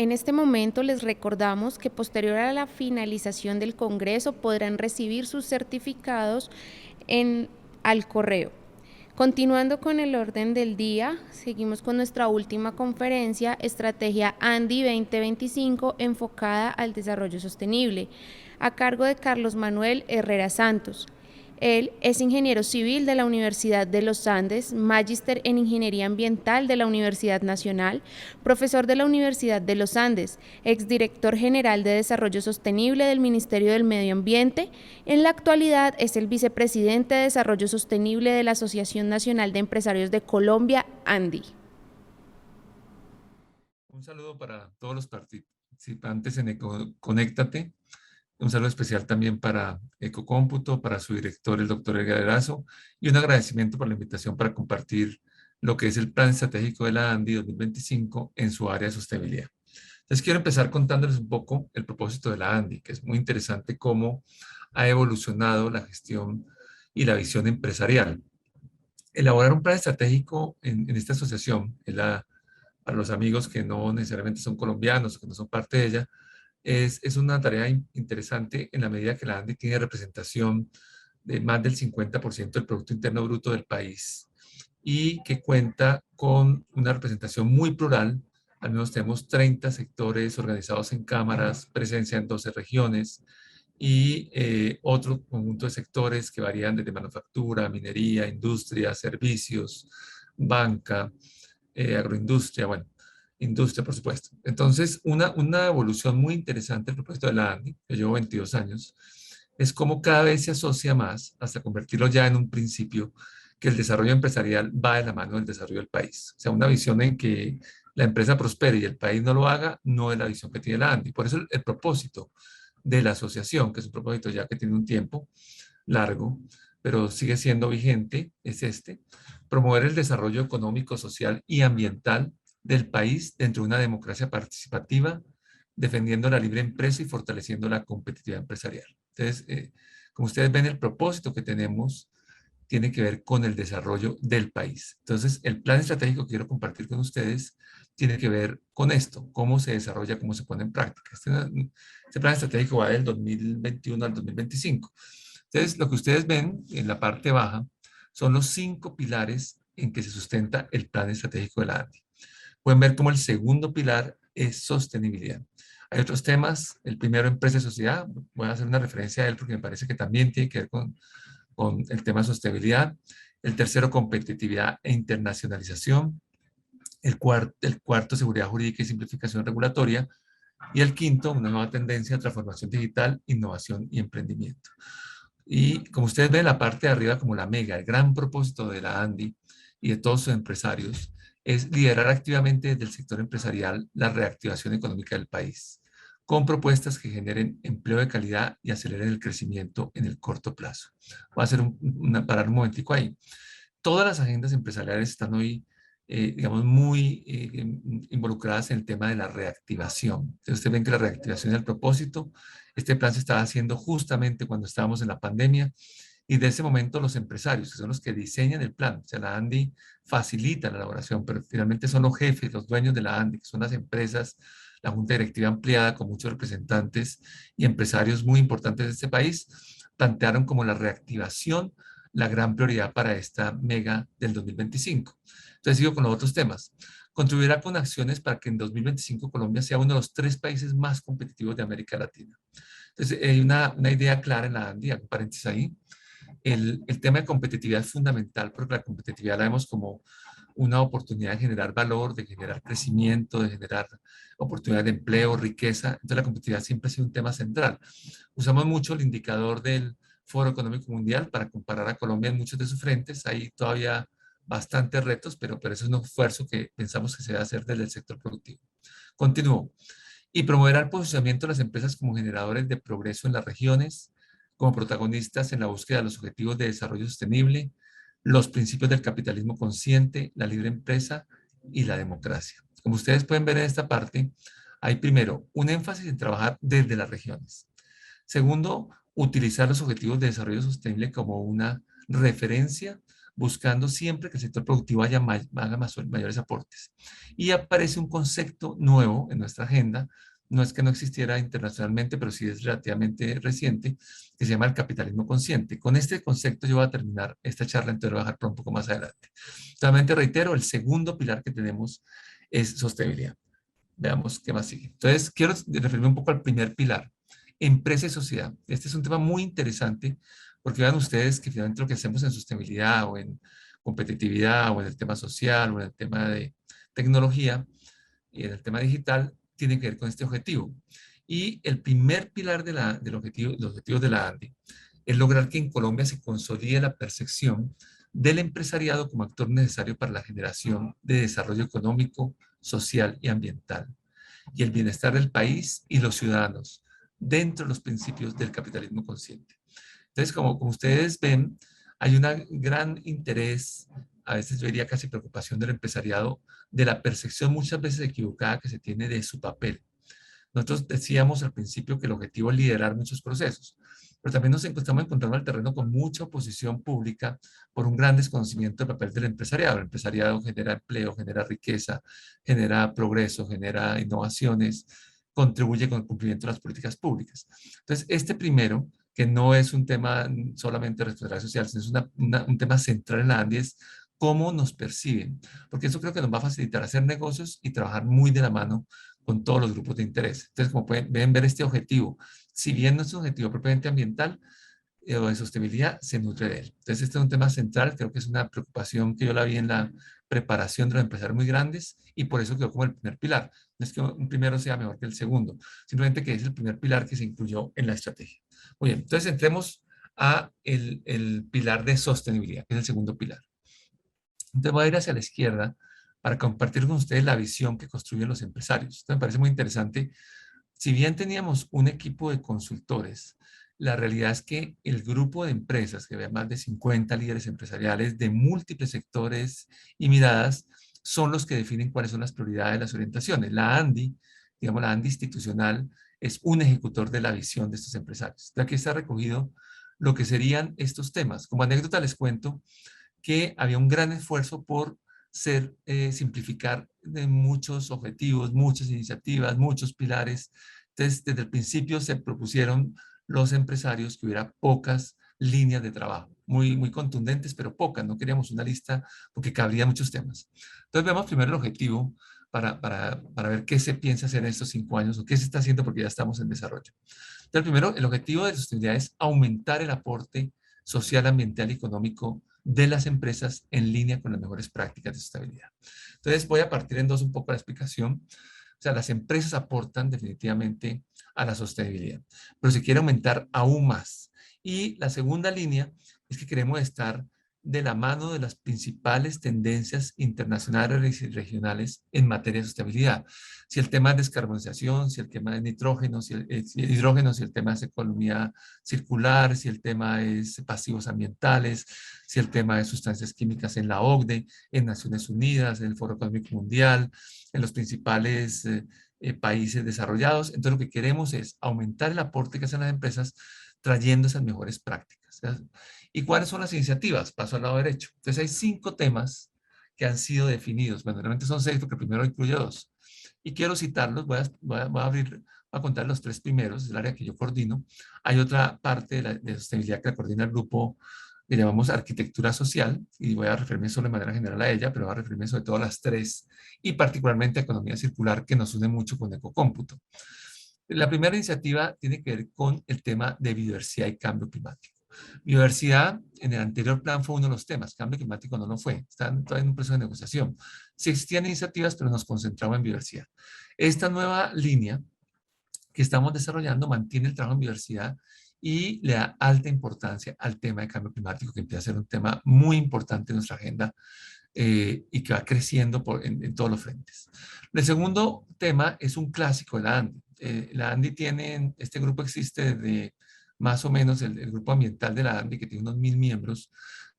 En este momento les recordamos que posterior a la finalización del Congreso podrán recibir sus certificados en, al correo. Continuando con el orden del día, seguimos con nuestra última conferencia, Estrategia ANDI 2025 enfocada al desarrollo sostenible, a cargo de Carlos Manuel Herrera Santos. Él es ingeniero civil de la Universidad de los Andes, magíster en Ingeniería Ambiental de la Universidad Nacional, profesor de la Universidad de los Andes, exdirector general de Desarrollo Sostenible del Ministerio del Medio Ambiente. En la actualidad es el vicepresidente de Desarrollo Sostenible de la Asociación Nacional de Empresarios de Colombia, ANDI. Un saludo para todos los participantes en Conéctate. Un saludo especial también para Ecocómputo, para su director, el doctor Edgar Erazo, y un agradecimiento por la invitación para compartir lo que es el Plan Estratégico de la ANDI 2025 en su área de sostenibilidad. Entonces, quiero empezar contándoles un poco el propósito de la ANDI, que es muy interesante cómo ha evolucionado la gestión y la visión empresarial. Elaborar un plan estratégico en esta asociación, para los amigos que no necesariamente son colombianos, que no son parte de ella, es una tarea interesante en la medida que la ANDI tiene representación de más del 50% del Producto Interno Bruto del país y que cuenta con una representación muy plural. Al menos tenemos 30 sectores organizados en cámaras, presencia en 12 regiones y otro conjunto de sectores que varían desde manufactura, minería, industria, servicios, banca, agroindustria, bueno, industria, por supuesto. Entonces, una evolución muy interesante a propósito de la ANDI, que llevo 22 años, es cómo cada vez se asocia más hasta convertirlo ya en un principio que el desarrollo empresarial va de la mano del desarrollo del país. O sea, una visión en que la empresa prospere y el país no lo haga, no es la visión que tiene la ANDI. Por eso el propósito de la asociación, que es un propósito ya que tiene un tiempo largo, pero sigue siendo vigente, es promover el desarrollo económico, social y ambiental del país dentro de una democracia participativa, defendiendo la libre empresa y fortaleciendo la competitividad empresarial. Entonces, como ustedes ven, el propósito que tenemos tiene que ver con el desarrollo del país. Entonces, el plan estratégico que quiero compartir con ustedes tiene que ver con esto, cómo se desarrolla, cómo se pone en práctica. Este plan estratégico va del 2021 al 2025. Entonces, lo que ustedes ven en la parte baja son los 5 pilares en que se sustenta el plan estratégico de la ANDI. Pueden ver cómo el segundo pilar es sostenibilidad. Hay otros temas, el primero, empresa y sociedad, voy a hacer una referencia a él porque me parece que también tiene que ver con el tema de sostenibilidad. El tercero, competitividad e internacionalización. El cuarto, seguridad jurídica y simplificación regulatoria. Y el quinto, una nueva tendencia, transformación digital, innovación y emprendimiento. Y como ustedes ven, la parte de arriba como la mega, el gran propósito de la ANDI y de todos sus empresarios es liderar activamente desde el sector empresarial la reactivación económica del país, con propuestas que generen empleo de calidad y aceleren el crecimiento en el corto plazo. Voy a hacer parar un momentico ahí. Todas las agendas empresariales están hoy, digamos, muy involucradas en el tema de la reactivación. Entonces, ustedes ven que la reactivación es el propósito. Este plan se estaba haciendo justamente cuando estábamos en la pandemia y de ese momento los empresarios, que son los que diseñan el plan, o sea, la ANDI facilita la elaboración, pero finalmente son los jefes, los dueños de la ANDI, que son las empresas, la Junta Directiva ampliada con muchos representantes y empresarios muy importantes de este país, plantearon como la reactivación la gran prioridad para esta mega del 2025. Entonces sigo con los otros temas. Contribuirá con acciones para que en 2025 Colombia sea uno de los 3 países más competitivos de América Latina. Entonces hay una idea clara en la ANDI, hago paréntesis ahí. El tema de competitividad es fundamental porque la competitividad la vemos como una oportunidad de generar valor, de generar crecimiento, de generar oportunidades de empleo, riqueza. Entonces la competitividad siempre ha sido un tema central. Usamos mucho el indicador del Foro Económico Mundial para comparar a Colombia en muchos de sus frentes. Hay todavía bastantes retos, pero eso es un esfuerzo que pensamos que se debe hacer desde el sector productivo. Continúo. Y promoverá el posicionamiento de las empresas como generadores de progreso en las regiones, como protagonistas en la búsqueda de los objetivos de desarrollo sostenible, los principios del capitalismo consciente, la libre empresa y la democracia. Como ustedes pueden ver en esta parte, hay primero un énfasis en trabajar desde las regiones. Segundo, utilizar los objetivos de desarrollo sostenible como una referencia buscando siempre que el sector productivo haga mayores aportes. Y aparece un concepto nuevo en nuestra agenda, no es que no existiera internacionalmente, pero sí es relativamente reciente, que se llama el capitalismo consciente. Con este concepto yo voy a terminar esta charla, entonces voy a dejar para un poco más adelante. Solamente reitero, el segundo pilar que tenemos es sostenibilidad. Veamos qué más sigue. Entonces, quiero referirme un poco al primer pilar, empresa y sociedad. Este es un tema muy interesante porque vean ustedes que finalmente lo que hacemos en sostenibilidad o en competitividad o en el tema social o en el tema de tecnología y en el tema digital tiene que ver con este objetivo. Y el primer pilar del objetivo, los objetivos de la ANDI es lograr que en Colombia se consolide la percepción del empresariado como actor necesario para la generación de desarrollo económico, social y ambiental, y el bienestar del país y los ciudadanos, dentro de los principios del capitalismo consciente. Entonces, como ustedes ven, hay un gran interés, a veces yo diría casi preocupación del empresariado, de la percepción muchas veces equivocada que se tiene de su papel. Nosotros decíamos al principio que el objetivo es liderar muchos procesos, pero también nos estamos encontrando al terreno con mucha oposición pública por un gran desconocimiento del papel del empresariado. El empresariado genera empleo, genera riqueza, genera progreso, genera innovaciones, contribuye con el cumplimiento de las políticas públicas. Entonces, este primero, que no es un tema solamente de responsabilidad social, sino es un tema central en la ANDI, es cómo nos perciben, porque eso creo que nos va a facilitar hacer negocios y trabajar muy de la mano con todos los grupos de interés. Entonces, como pueden ver, este objetivo, si bien no es un objetivo propiamente ambiental o de sostenibilidad, se nutre de él. Entonces, este es un tema central, creo que es una preocupación que yo la vi en la preparación de los empresarios muy grandes y por eso quedó como el primer pilar. No es que un primero sea mejor que el segundo, simplemente que es el primer pilar que se incluyó en la estrategia. Muy bien, entonces entremos a el pilar de sostenibilidad, que es el segundo pilar. Entonces voy a ir hacia la izquierda para compartir con ustedes la visión que construyen los empresarios. Esto me parece muy interesante. Si bien teníamos un equipo de consultores, la realidad es que el grupo de empresas, que había más de 50 líderes empresariales de múltiples sectores y miradas, son los que definen cuáles son las prioridades, las orientaciones. La ANDI, digamos la ANDI institucional, es un ejecutor de la visión de estos empresarios. De aquí está recogido lo que serían estos temas. Como anécdota les cuento que había un gran esfuerzo por simplificar de muchos objetivos, muchas iniciativas, muchos pilares. Entonces, desde el principio se propusieron los empresarios que hubiera pocas líneas de trabajo, muy contundentes, pero pocas. No queríamos una lista porque cabría muchos temas. Entonces, vemos primero el objetivo para ver qué se piensa hacer en estos 5 años o qué se está haciendo porque ya estamos en desarrollo. Entonces, primero, el objetivo de sostenibilidad es aumentar el aporte social, ambiental y económico de las empresas en línea con las mejores prácticas de sostenibilidad. Entonces voy a partir en dos un poco la explicación. O sea, las empresas aportan definitivamente a la sostenibilidad, pero se quiere aumentar aún más. Y la segunda línea es que queremos estar de la mano de las principales tendencias internacionales y regionales en materia de sostenibilidad. Si el tema es descarbonización, si el tema es nitrógeno, si hidrógeno, si el tema es economía circular, si el tema es pasivos ambientales, si el tema es sustancias químicas en la OCDE, en Naciones Unidas, en el Foro Económico Mundial, en los principales países desarrollados. Entonces, lo que queremos es aumentar el aporte que hacen las empresas trayendo esas mejores prácticas. ¿Y cuáles son las iniciativas? Paso al lado derecho. Entonces, hay 5 temas que han sido definidos. Bueno, realmente son 6 porque primero incluye 2. Y quiero citarlos, voy a abrir, voy a contar los 3 primeros, es el área que yo coordino. Hay otra parte de sostenibilidad que la coordina el grupo que llamamos arquitectura social, y voy a referirme solo de manera general a ella, pero voy a referirme sobre todo a las 3, y particularmente a economía circular, que nos une mucho con Ecocómputo. La primera iniciativa tiene que ver con el tema de biodiversidad y cambio climático. Biodiversidad, en el anterior plan fue uno de los temas, cambio climático no lo fue, están todavía en un proceso de negociación. Sí existían iniciativas, pero nos concentramos en biodiversidad. Esta nueva línea que estamos desarrollando mantiene el trabajo en biodiversidad y le da alta importancia al tema de cambio climático, que empieza a ser un tema muy importante en nuestra agenda y que va creciendo en todos los frentes. El segundo tema es un clásico de la ANDI. La ANDI tiene, este grupo existe desde más o menos, el grupo ambiental de la ANDI, que tiene unos 1000 miembros,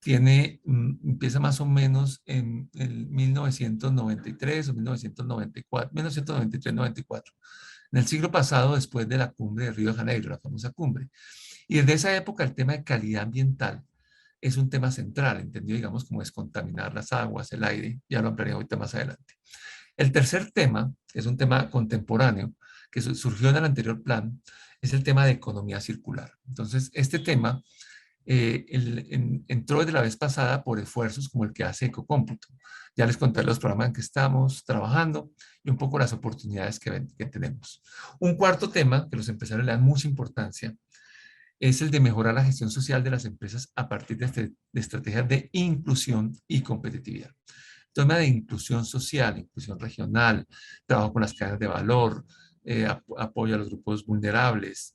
empieza más o menos en el 1993 o 1994, 1993-94, en el siglo pasado, después de la cumbre de Río de Janeiro, la famosa cumbre. Y desde esa época el tema de calidad ambiental es un tema central, entendido, digamos, como descontaminar las aguas, el aire, ya lo ampliaré ahorita más adelante. El tercer tema, que es un tema contemporáneo, que surgió en el anterior plan, es el tema de economía circular. Entonces, este tema entró desde la vez pasada por esfuerzos como el que hace Ecocómputo. Ya les conté los programas en que estamos trabajando y un poco las oportunidades que tenemos. Un cuarto tema que los empresarios le dan mucha importancia es el de mejorar la gestión social de las empresas a partir de estrategias de inclusión y competitividad. Tema de inclusión social, inclusión regional, trabajo con las cadenas de valor, apoyo a los grupos vulnerables,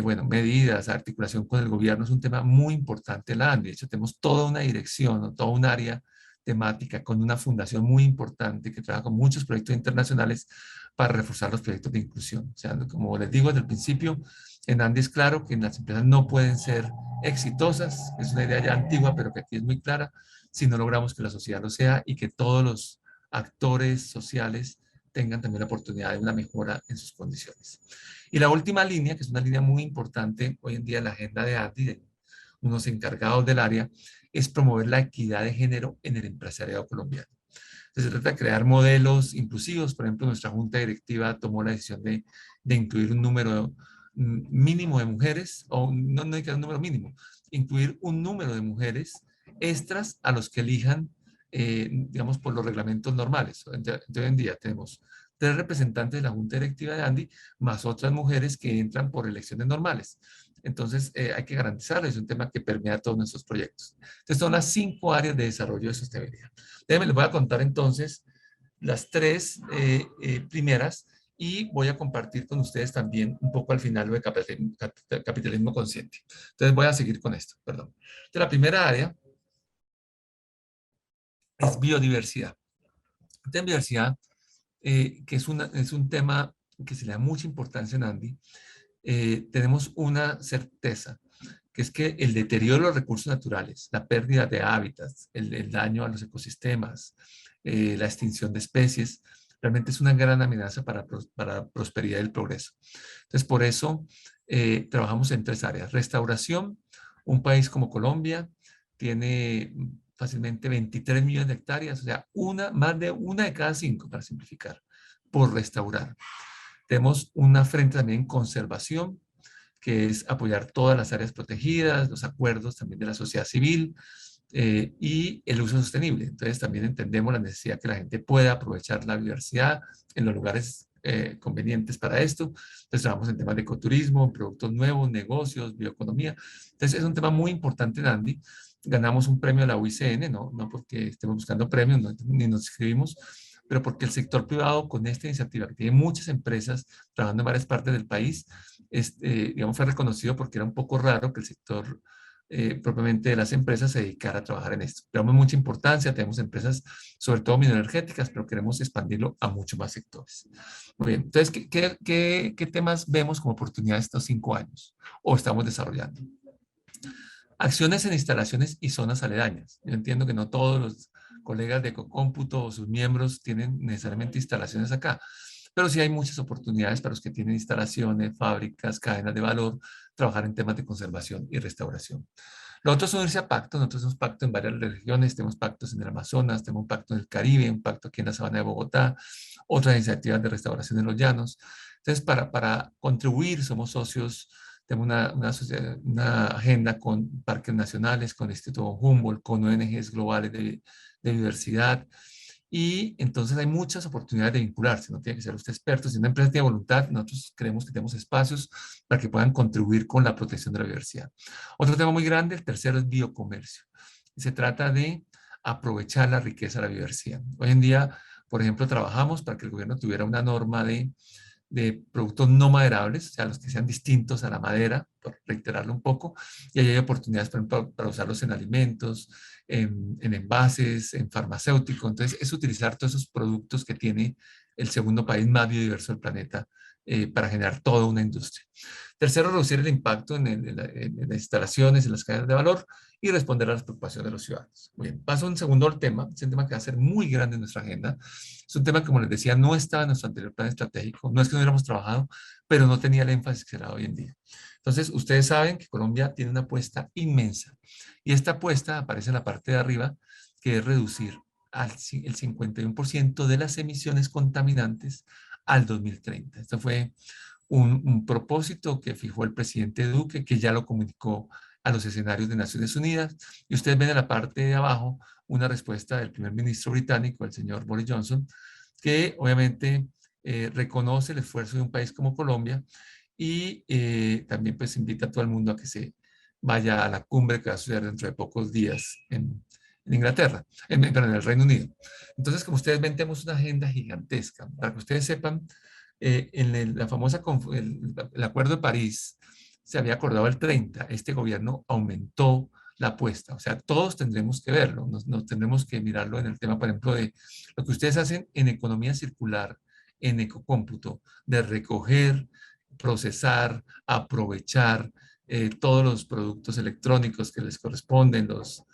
bueno, medidas, articulación con el gobierno, es un tema muy importante la ANDI. De hecho, tenemos toda una dirección, o toda un área temática con una fundación muy importante que trabaja con muchos proyectos internacionales para reforzar los proyectos de inclusión. O sea, como les digo desde el principio, en ANDI es claro que las empresas no pueden ser exitosas, es una idea ya antigua, pero que aquí es muy clara, si no logramos que la sociedad lo sea y que todos los actores sociales tengan también la oportunidad de una mejora en sus condiciones. Y la última línea, que es una línea muy importante hoy en día en la agenda de ADI, de unos encargados del área, es promover la equidad de género en el empresariado colombiano. Entonces, se trata de crear modelos inclusivos. Por ejemplo, nuestra junta directiva tomó la decisión de incluir un número mínimo de mujeres, o no hay que dar un número mínimo, incluir un número de mujeres extras a los que elijan, digamos, por los reglamentos normales. De hoy en día tenemos 3 representantes de la Junta Directiva de ANDI, más otras mujeres que entran por elecciones normales. Entonces, hay que garantizarlo, es un tema que permea todos nuestros proyectos. Entonces, son las 5 áreas de desarrollo de sostenibilidad. Déjenme, les voy a contar entonces las 3 primeras y voy a compartir con ustedes también un poco al final lo de capitalismo consciente. Entonces, voy a seguir con esto, perdón. Entonces, la primera área es biodiversidad. Esta biodiversidad, que es un tema que se le da mucha importancia en ANDI, tenemos una certeza, que es que el deterioro de los recursos naturales, la pérdida de hábitats, el daño a los ecosistemas, la extinción de especies, realmente es una gran amenaza para la prosperidad y el progreso. Entonces, por eso trabajamos en 3 áreas. Restauración, un país como Colombia tiene fácilmente 23 millones de hectáreas, o sea, más de una de cada 5, para simplificar, por restaurar. Tenemos una frente también en conservación, que es apoyar todas las áreas protegidas, los acuerdos también de la sociedad civil y el uso sostenible. Entonces también entendemos la necesidad que la gente pueda aprovechar la biodiversidad en los lugares convenientes para esto. Entonces trabajamos en temas de ecoturismo, productos nuevos, negocios, bioeconomía. Entonces es un tema muy importante en Andy. Ganamos un premio de la UICN, no porque estemos buscando premios, ni nos inscribimos, pero porque el sector privado con esta iniciativa, que tiene muchas empresas trabajando en varias partes del país, digamos, fue reconocido porque era un poco raro que el sector propiamente de las empresas se dedicara a trabajar en esto. Le damos mucha importancia, tenemos empresas sobre todo mineroenergéticas, pero queremos expandirlo a muchos más sectores. Muy bien, entonces, ¿qué temas vemos como oportunidades estos 5 años o estamos desarrollando? Acciones en instalaciones y zonas aledañas. Yo entiendo que no todos los colegas de Ecocómputo o sus miembros tienen necesariamente instalaciones acá, pero sí hay muchas oportunidades para los que tienen instalaciones, fábricas, cadenas de valor, trabajar en temas de conservación y restauración. Lo otro es unirse a pactos. Nosotros tenemos pactos en varias regiones, tenemos pactos en el Amazonas, tenemos un pacto en el Caribe, un pacto aquí en la Sabana de Bogotá, otras iniciativas de restauración en los llanos. Entonces, para contribuir, somos socios, tenemos una agenda con parques nacionales, con el Instituto Humboldt, con ONGs globales de diversidad. Y entonces hay muchas oportunidades de vincularse, no tiene que ser usted experto, si una empresa tiene voluntad, nosotros creemos que tenemos espacios para que puedan contribuir con la protección de la biodiversidad. Otro tema muy grande, el tercero, es biocomercio. Se trata de aprovechar la riqueza de la biodiversidad. Hoy en día, por ejemplo, trabajamos para que el gobierno tuviera una norma de productos no maderables, o sea, los que sean distintos a la madera, por reiterarlo un poco, y ahí hay oportunidades, por ejemplo, para usarlos en alimentos, en envases, en farmacéutico. Entonces, es utilizar todos esos productos que tiene el segundo país más biodiverso del planeta para generar toda una industria. Tercero, reducir el impacto en las instalaciones, en las cadenas de valor y responder a las preocupaciones de los ciudadanos. Muy bien, paso un segundo al tema, es un tema que va a ser muy grande en nuestra agenda. Es un tema que, como les decía, no estaba en nuestro anterior plan estratégico, no es que no hubiéramos trabajado, pero no tenía el énfasis que se da hoy en día. Entonces, ustedes saben que Colombia tiene una apuesta inmensa y esta apuesta aparece en la parte de arriba, que es reducir el 51% de las emisiones contaminantes al 2030. Esto fue un propósito que fijó el presidente Duque, que ya lo comunicó a los escenarios de Naciones Unidas. Y ustedes ven en la parte de abajo una respuesta del primer ministro británico, el señor Boris Johnson, que obviamente reconoce el esfuerzo de un país como Colombia y también pues invita a todo el mundo a que se vaya a la cumbre que va a suceder dentro de pocos días en Inglaterra, perdón, en el Reino Unido. Entonces, como ustedes ven, tenemos una agenda gigantesca. Para que ustedes sepan, la famosa, el Acuerdo de París se había acordado el 30, este gobierno aumentó la apuesta, o sea, todos tendremos que verlo, nos tendremos que mirarlo en el tema, por ejemplo, de lo que ustedes hacen en economía circular, en ecocómputo, de recoger, procesar, aprovechar todos los productos electrónicos que les corresponden, los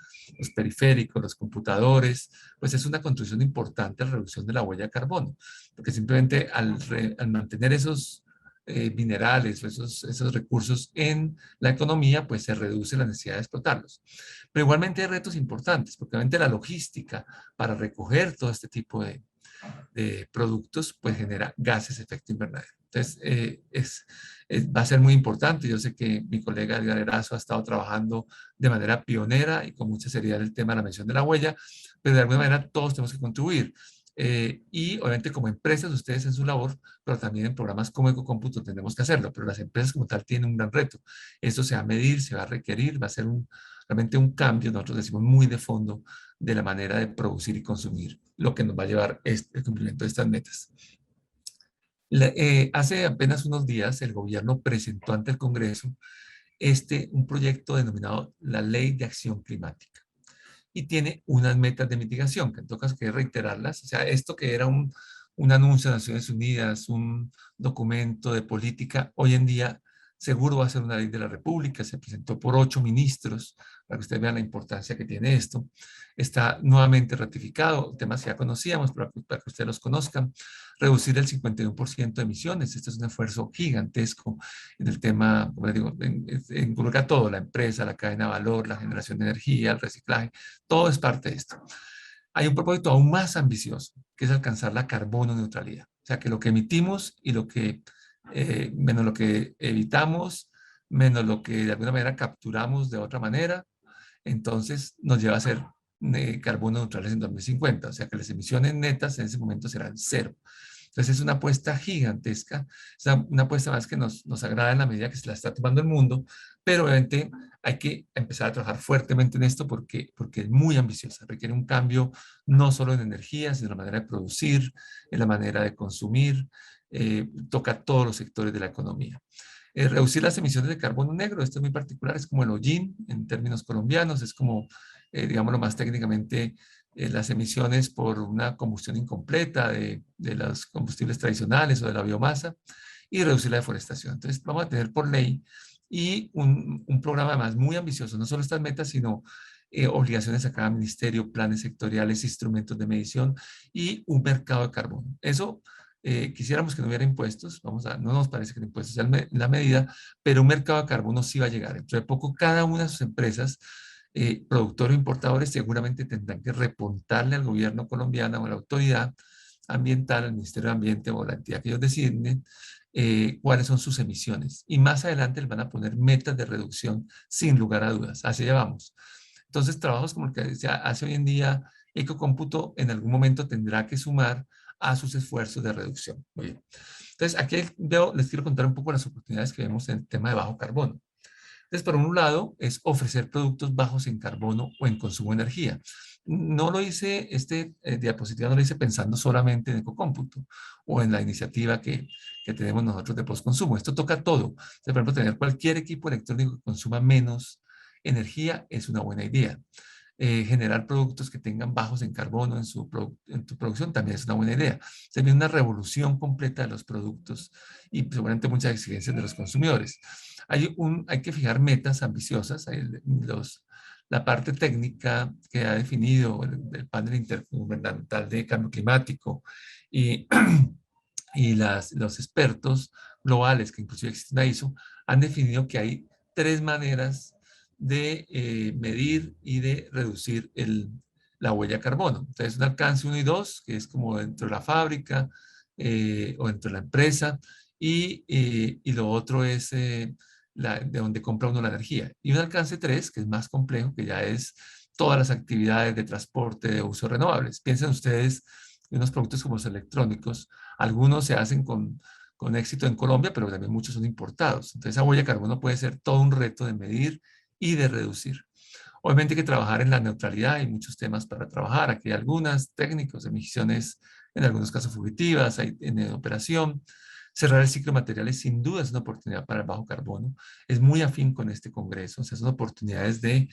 periféricos, los computadores, pues es una contribución importante a la reducción de la huella de carbono, porque simplemente al mantener esos minerales o esos recursos en la economía, pues se reduce la necesidad de explotarlos. Pero igualmente hay retos importantes, porque obviamente la logística para recoger todo este tipo de productos, pues genera gases de efecto invernadero. Entonces, va a ser muy importante. Yo sé que mi colega Edgar Erazo ha estado trabajando de manera pionera y con mucha seriedad el tema de la mención de la huella, pero de alguna manera todos tenemos que contribuir. Y obviamente como empresas, ustedes en su labor, pero también en programas como Ecocómputo tenemos que hacerlo, pero las empresas como tal tienen un gran reto. Esto se va a medir, se va a requerir, va a ser realmente un cambio, nosotros decimos muy de fondo, de la manera de producir y consumir, lo que nos va a llevar el cumplimiento de estas metas. Hace apenas unos días el gobierno presentó ante el Congreso un proyecto denominado la Ley de Acción Climática y tiene unas metas de mitigación, que en todo caso hay que reiterarlas. O sea, esto que era un anuncio de Naciones Unidas, un documento de política, hoy en día seguro va a ser una ley de la República, se presentó por 8 ministros, para que ustedes vean la importancia que tiene esto. Está nuevamente ratificado, temas que ya conocíamos, pero para que ustedes los conozcan. Reducir el 51% de emisiones, este es un esfuerzo gigantesco en el tema, como les digo, involucra todo, la empresa, la cadena de valor, la generación de energía, el reciclaje, todo es parte de esto. Hay un propósito aún más ambicioso, que es alcanzar la carbono neutralidad. O sea, que lo que emitimos y menos lo que evitamos, menos lo que de alguna manera capturamos de otra manera, entonces nos lleva a ser carbono neutrales en 2050. O sea, que las emisiones netas en ese momento serán cero. Entonces es una apuesta gigantesca, es una apuesta más que nos agrada en la medida que se la está tomando el mundo, pero obviamente hay que empezar a trabajar fuertemente en esto porque es muy ambiciosa, requiere un cambio no solo en energía, sino en la manera de producir, en la manera de consumir, toca todos los sectores de la economía. Reducir las emisiones de carbono negro, esto es muy particular, es como el hollín en términos colombianos, es como, digámoslo más técnicamente, las emisiones por una combustión incompleta de los combustibles tradicionales o de la biomasa y reducir la deforestación. Entonces, vamos a tener por ley y un programa además muy ambicioso, no solo estas metas, sino obligaciones a cada ministerio, planes sectoriales, instrumentos de medición y un mercado de carbono. Eso quisiéramos que no hubiera impuestos, no nos parece que el impuesto sea la medida, pero un mercado de carbono sí va a llegar. Dentro de poco, cada una de sus empresas, productores o importadores, seguramente tendrán que reportarle al gobierno colombiano o a la autoridad ambiental, al Ministerio de Ambiente o la entidad que ellos deciden, cuáles son sus emisiones. Y más adelante les van a poner metas de reducción sin lugar a dudas. Así ya vamos. Entonces, trabajos como el que se hace hoy en día, Ecocómputo en algún momento tendrá que sumar a sus esfuerzos de reducción. Muy bien. Entonces, aquí les quiero contar un poco las oportunidades que vemos en el tema de bajo carbono. Entonces, por un lado, es ofrecer productos bajos en carbono o en consumo de energía. No lo hice, diapositiva no lo hice pensando solamente en Ecocómputo o en la iniciativa que tenemos nosotros de postconsumo. Esto toca todo. Entonces, por ejemplo, tener cualquier equipo electrónico que consuma menos energía es una buena idea. Generar productos que tengan bajos en carbono en tu producción también es una buena idea. Se viene una revolución completa de los productos y seguramente muchas exigencias de los consumidores. Hay que fijar metas ambiciosas. La parte técnica que ha definido el panel intergubernamental de cambio climático y, y los expertos globales que inclusive existen la ISO, han definido que hay tres maneras de medir y de reducir la huella de carbono. Entonces, un alcance 1 y 2, que es como dentro de la fábrica o dentro de la empresa, y lo otro es de donde compra uno la energía. Y un alcance 3, que es más complejo, que ya es todas las actividades de transporte, de uso renovables. Piensen ustedes en unos productos como los electrónicos, algunos se hacen con éxito en Colombia, pero también muchos son importados. Entonces, esa huella de carbono puede ser todo un reto de medir y de reducir. Obviamente hay que trabajar en la neutralidad, hay muchos temas para trabajar, aquí hay algunas técnicos, emisiones en algunos casos fugitivas, hay en operación. Cerrar el ciclo de materiales sin duda es una oportunidad para el bajo carbono, es muy afín con este Congreso, o sea, son oportunidades de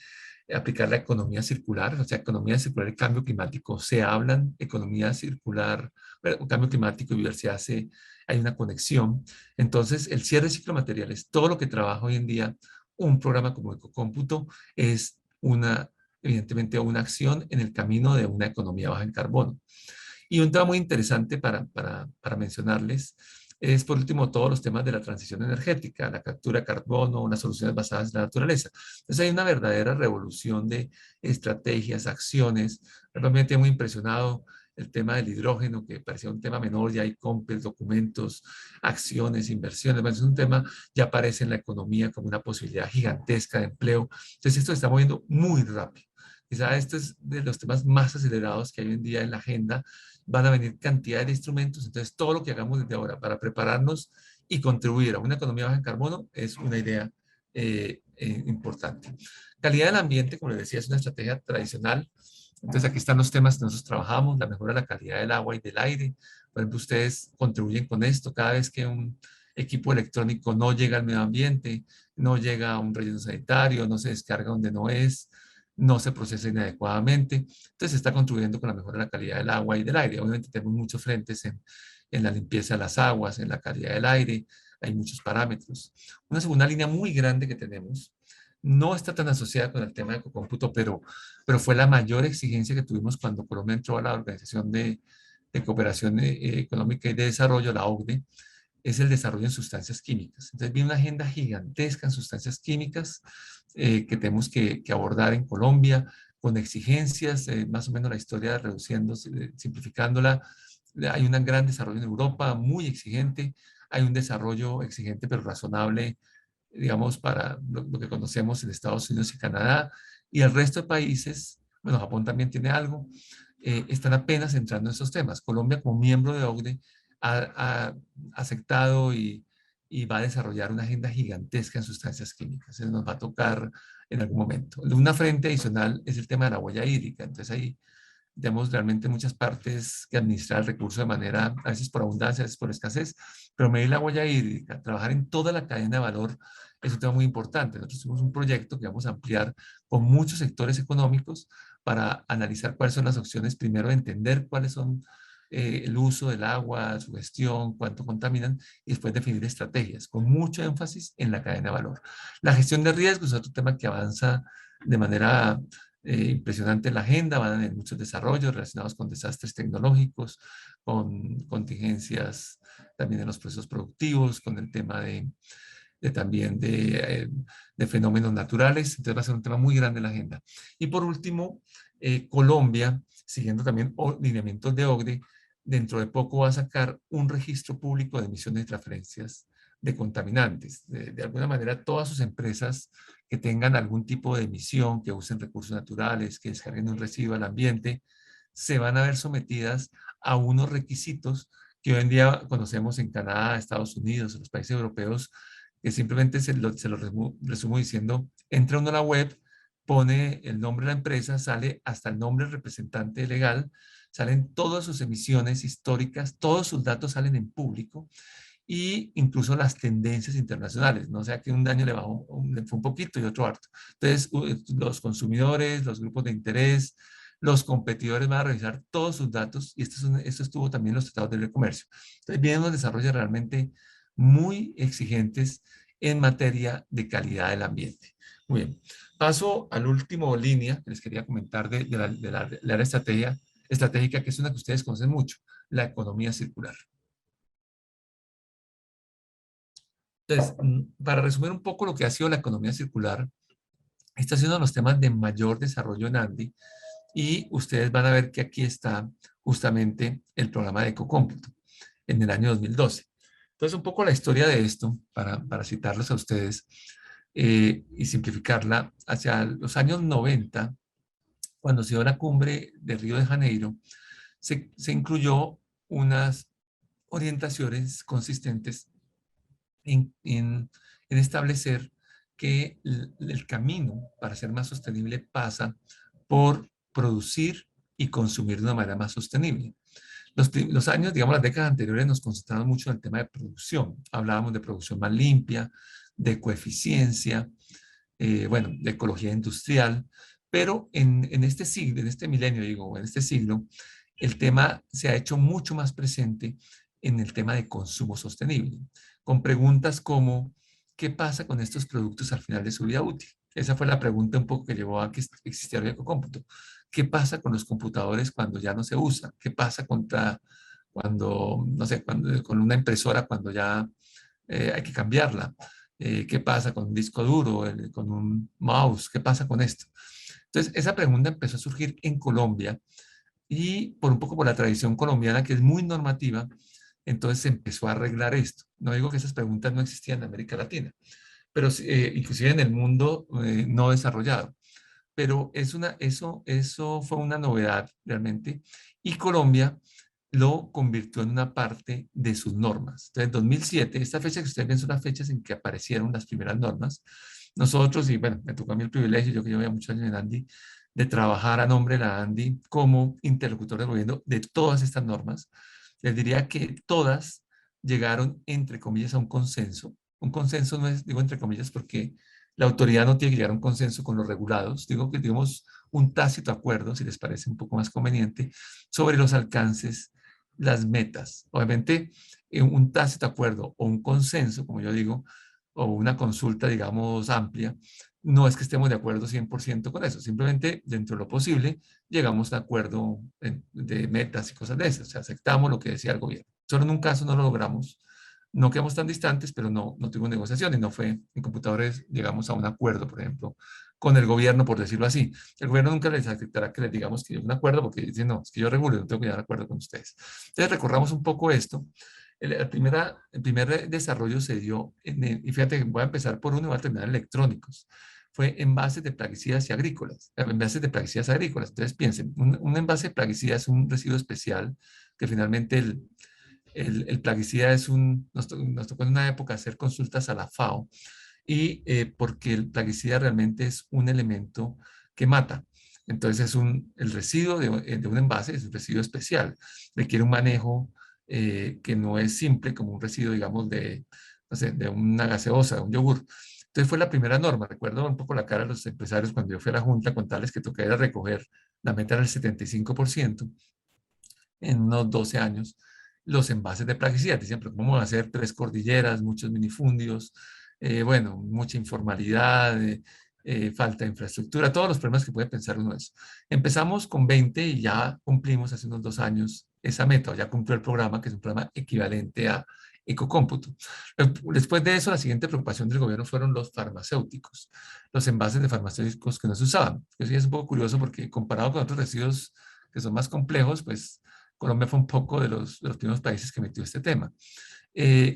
aplicar la economía circular, o sea, economía circular y cambio climático se hablan, economía circular, cambio climático y diversidad, hay una conexión. Entonces, el cierre de ciclo de materiales, todo lo que trabaja hoy en día un programa como Ecocómputo es evidentemente una acción en el camino de una economía baja en carbono. Y un tema muy interesante para mencionarles es, por último, todos los temas de la transición energética, la captura de carbono, las soluciones basadas en la naturaleza. Entonces hay una verdadera revolución de estrategias, acciones. Realmente muy impresionado el tema del hidrógeno, que parecía un tema menor, ya hay compras, documentos, acciones, inversiones. Bueno, es un tema, ya aparece en la economía como una posibilidad gigantesca de empleo. Entonces esto se está moviendo muy rápido. Quizá este es de los temas más acelerados que hay hoy en día en la agenda. Van a venir cantidad de instrumentos, entonces todo lo que hagamos desde ahora para prepararnos y contribuir a una economía baja en carbono es una idea importante. Calidad del ambiente, como les decía, es una estrategia tradicional. Entonces aquí están los temas que nosotros trabajamos, la mejora de la calidad del agua y del aire. Por ejemplo, ustedes contribuyen con esto cada vez que un equipo electrónico no llega al medio ambiente, no llega a un relleno sanitario, no se descarga donde no es, no se procesa inadecuadamente. Entonces se está contribuyendo con la mejora de la calidad del agua y del aire. Obviamente tenemos muchos frentes en la limpieza de las aguas, en la calidad del aire, hay muchos parámetros. Una segunda línea muy grande que tenemos no está tan asociada con el tema de ecocómputo, pero fue la mayor exigencia que tuvimos cuando Colombia entró a la Organización de Cooperación Económica y de Desarrollo, la OCDE, es el desarrollo en sustancias químicas. Entonces viene una agenda gigantesca en sustancias químicas que tenemos que abordar en Colombia con exigencias, más o menos la historia reduciendo, simplificándola. Hay un gran desarrollo en Europa, muy exigente. Hay un desarrollo exigente pero razonable, digamos, para lo que conocemos en Estados Unidos y Canadá. Y el resto de países, bueno, Japón también tiene algo, están apenas entrando en esos temas. Colombia, como miembro de OCDE, ha aceptado y va a desarrollar una agenda gigantesca en sustancias químicas. Eso nos va a tocar en algún momento. Una frente adicional es el tema de la huella hídrica. Entonces ahí tenemos realmente muchas partes que administrar el recurso de manera, a veces por abundancia, a veces por escasez, pero medir la huella hídrica, trabajar en toda la cadena de valor es un tema muy importante. Nosotros tenemos un proyecto que vamos a ampliar con muchos sectores económicos para analizar cuáles son las opciones, primero entender cuáles son el uso del agua, su gestión, cuánto contaminan y después definir estrategias con mucho énfasis en la cadena de valor. La gestión de riesgos es otro tema que avanza de manera impresionante en la agenda, van a haber muchos desarrollos relacionados con desastres tecnológicos, con contingencias también en los procesos productivos, con el tema también de fenómenos naturales. Entonces va a ser un tema muy grande en la agenda. Y por último, Colombia, siguiendo también lineamientos de OCDE, dentro de poco va a sacar un registro público de emisiones y transferencias de contaminantes. De alguna manera, todas sus empresas que tengan algún tipo de emisión, que usen recursos naturales, que descarguen un residuo al ambiente, se van a ver sometidas a unos requisitos que hoy en día conocemos en Canadá, Estados Unidos, en los países europeos, que simplemente se lo resumo diciendo, entra uno a la web, pone el nombre de la empresa, sale hasta el nombre del representante legal, salen todas sus emisiones históricas, todos sus datos salen en público y incluso las tendencias internacionales, no sea que un año le fue un poquito y otro harto. Entonces, los consumidores, los grupos de interés, los competidores van a revisar todos sus datos y esto estuvo también en los tratados de libre comercio. Entonces, vienen unos desarrollos realmente muy exigentes en materia de calidad del ambiente. Muy bien. Paso al último línea que les quería comentar de la área estratégica, que es una que ustedes conocen mucho, la economía circular. Entonces, para resumir un poco lo que ha sido la economía circular, este ha sido uno de los temas de mayor desarrollo en Andy y ustedes van a ver que aquí está justamente el programa de Ecocómputo en el año 2012. Entonces, un poco la historia de esto, para citarlos a ustedes y simplificarla, hacia los años 90, cuando se dio la cumbre de Río de Janeiro, se incluyó unas orientaciones consistentes en establecer que el camino para ser más sostenible pasa por producir y consumir de una manera más sostenible. Los años, digamos, las décadas anteriores nos concentramos mucho en el tema de producción. Hablábamos de producción más limpia, de coeficiencia, bueno, de ecología industrial, pero en este siglo, en este milenio, digo, en este siglo, el tema se ha hecho mucho más presente en el tema de consumo sostenible, con preguntas como, ¿qué pasa con estos productos al final de su vida útil? Esa fue la pregunta un poco que llevó a que existiera el ecocómputo. ¿Qué pasa con los computadores cuando ya no se usan? ¿Qué pasa cuando, no sé, con una impresora cuando ya hay que cambiarla? ¿Qué pasa con un disco duro, con un mouse? ¿Qué pasa con esto? Entonces, esa pregunta empezó a surgir en Colombia y por un poco por la tradición colombiana, que es muy normativa, entonces se empezó a arreglar esto. No digo que esas preguntas no existían en América Latina, pero inclusive en el mundo no desarrollado. Pero eso fue una novedad realmente. Y Colombia lo convirtió en una parte de sus normas. Entonces, 2007, esta fecha que ustedes ven son las fechas en que aparecieron las primeras normas. Nosotros, y bueno, me tocó a mí el privilegio, yo que llevo ya muchos años en Andy, de trabajar a nombre de la Andy como interlocutor del gobierno de todas estas normas. Les diría que todas llegaron, entre comillas, a un consenso. Un consenso no es, digo entre comillas, porque la autoridad no tiene que llegar a un consenso con los regulados. Digo que tenemos un tácito acuerdo, si les parece un poco más conveniente, sobre los alcances, las metas. Obviamente, un tácito acuerdo o un consenso, como yo digo, o una consulta, digamos, amplia, no es que estemos de acuerdo 100% con eso, simplemente dentro de lo posible llegamos a acuerdo de metas y cosas de esas, o sea, aceptamos lo que decía el gobierno. Solo en un caso no lo logramos, no quedamos tan distantes, pero no tuvimos negociación y no fue, en computadores llegamos a un acuerdo, por ejemplo, con el gobierno, por decirlo así. El gobierno nunca les aceptará que les digamos que hay un acuerdo, porque dicen, no, es que yo regulo, no tengo que llegar a acuerdo con ustedes. Entonces, recorramos un poco esto. El primer desarrollo se dio, y fíjate, voy a empezar por uno y voy a terminar en electrónicos. Fue envases de plaguicidas y agrícolas, envases de plaguicidas agrícolas. Entonces, piensen, un envase de plaguicida es un residuo especial que finalmente el plaguicida es nos tocó en una época hacer consultas a la FAO y porque el plaguicida realmente es un elemento que mata. Entonces el residuo de un envase es un residuo especial, requiere un manejo que no es simple como un residuo, digamos, no sé, de una gaseosa, de un yogur. Entonces fue la primera norma. Recuerdo un poco la cara de los empresarios cuando yo fui a la junta con tales que tocara recoger, la meta era el 75% en unos 12 años los envases de plaguicidas. Decían, pero ¿cómo van a hacer tres cordilleras, muchos minifundios? Bueno, mucha informalidad, falta de infraestructura, todos los problemas que puede pensar uno eso. Empezamos con 20 y ya cumplimos hace unos 2 años esa meta, o ya cumplió el programa, que es un programa equivalente a Ecocómputo. Después de eso, la siguiente preocupación del gobierno fueron los farmacéuticos, los envases de farmacéuticos que no se usaban. Eso ya es un poco curioso porque comparado con otros residuos que son más complejos, pues Colombia fue un poco de los primeros países que metió este tema.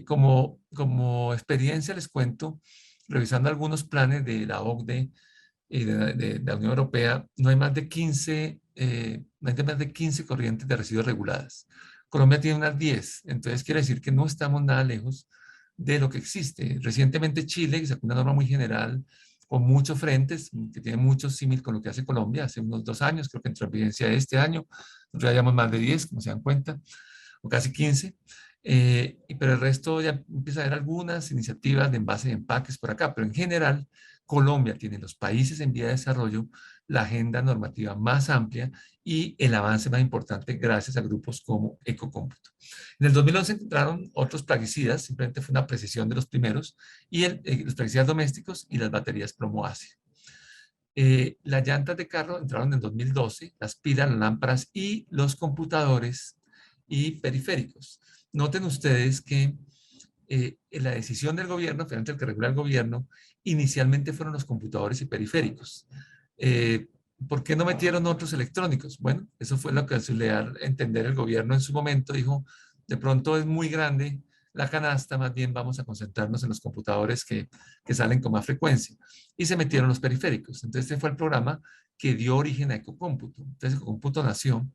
Como experiencia les cuento, revisando algunos planes de la OCDE y de la Unión Europea, no hay más de 15, no hay más de 15 corrientes de residuos reguladas. Colombia tiene unas 10, entonces quiere decir que no estamos nada lejos de lo que existe. Recientemente Chile sacó una norma muy general con muchos frentes, que tiene muchos símiles con lo que hace Colombia hace unos 2 años, creo que entró en vigencia este año, nosotros ya llevamos más de 10, como se dan cuenta, o casi 15, pero el resto ya empieza a haber algunas iniciativas de envase y empaques por acá, pero en general Colombia tiene los países en vía de desarrollo la agenda normativa más amplia y el avance más importante gracias a grupos como Ecocómputo. En el 2011 entraron otros plaguicidas, simplemente fue una precisión de los primeros, y los plaguicidas domésticos y las baterías Promoace. Las llantas de carro entraron en 2012, las pilas, las lámparas y los computadores y periféricos. Noten ustedes que la decisión del gobierno, finalmente el que regula el gobierno, inicialmente fueron los computadores y periféricos. ¿Por qué no metieron otros electrónicos? Bueno, eso fue lo que le da a entender el gobierno en su momento. Dijo, de pronto es muy grande la canasta, más bien vamos a concentrarnos en los computadores que salen con más frecuencia. Y se metieron los periféricos. Entonces, este fue el programa que dio origen a Ecocómputo. Entonces, Ecocómputo nació.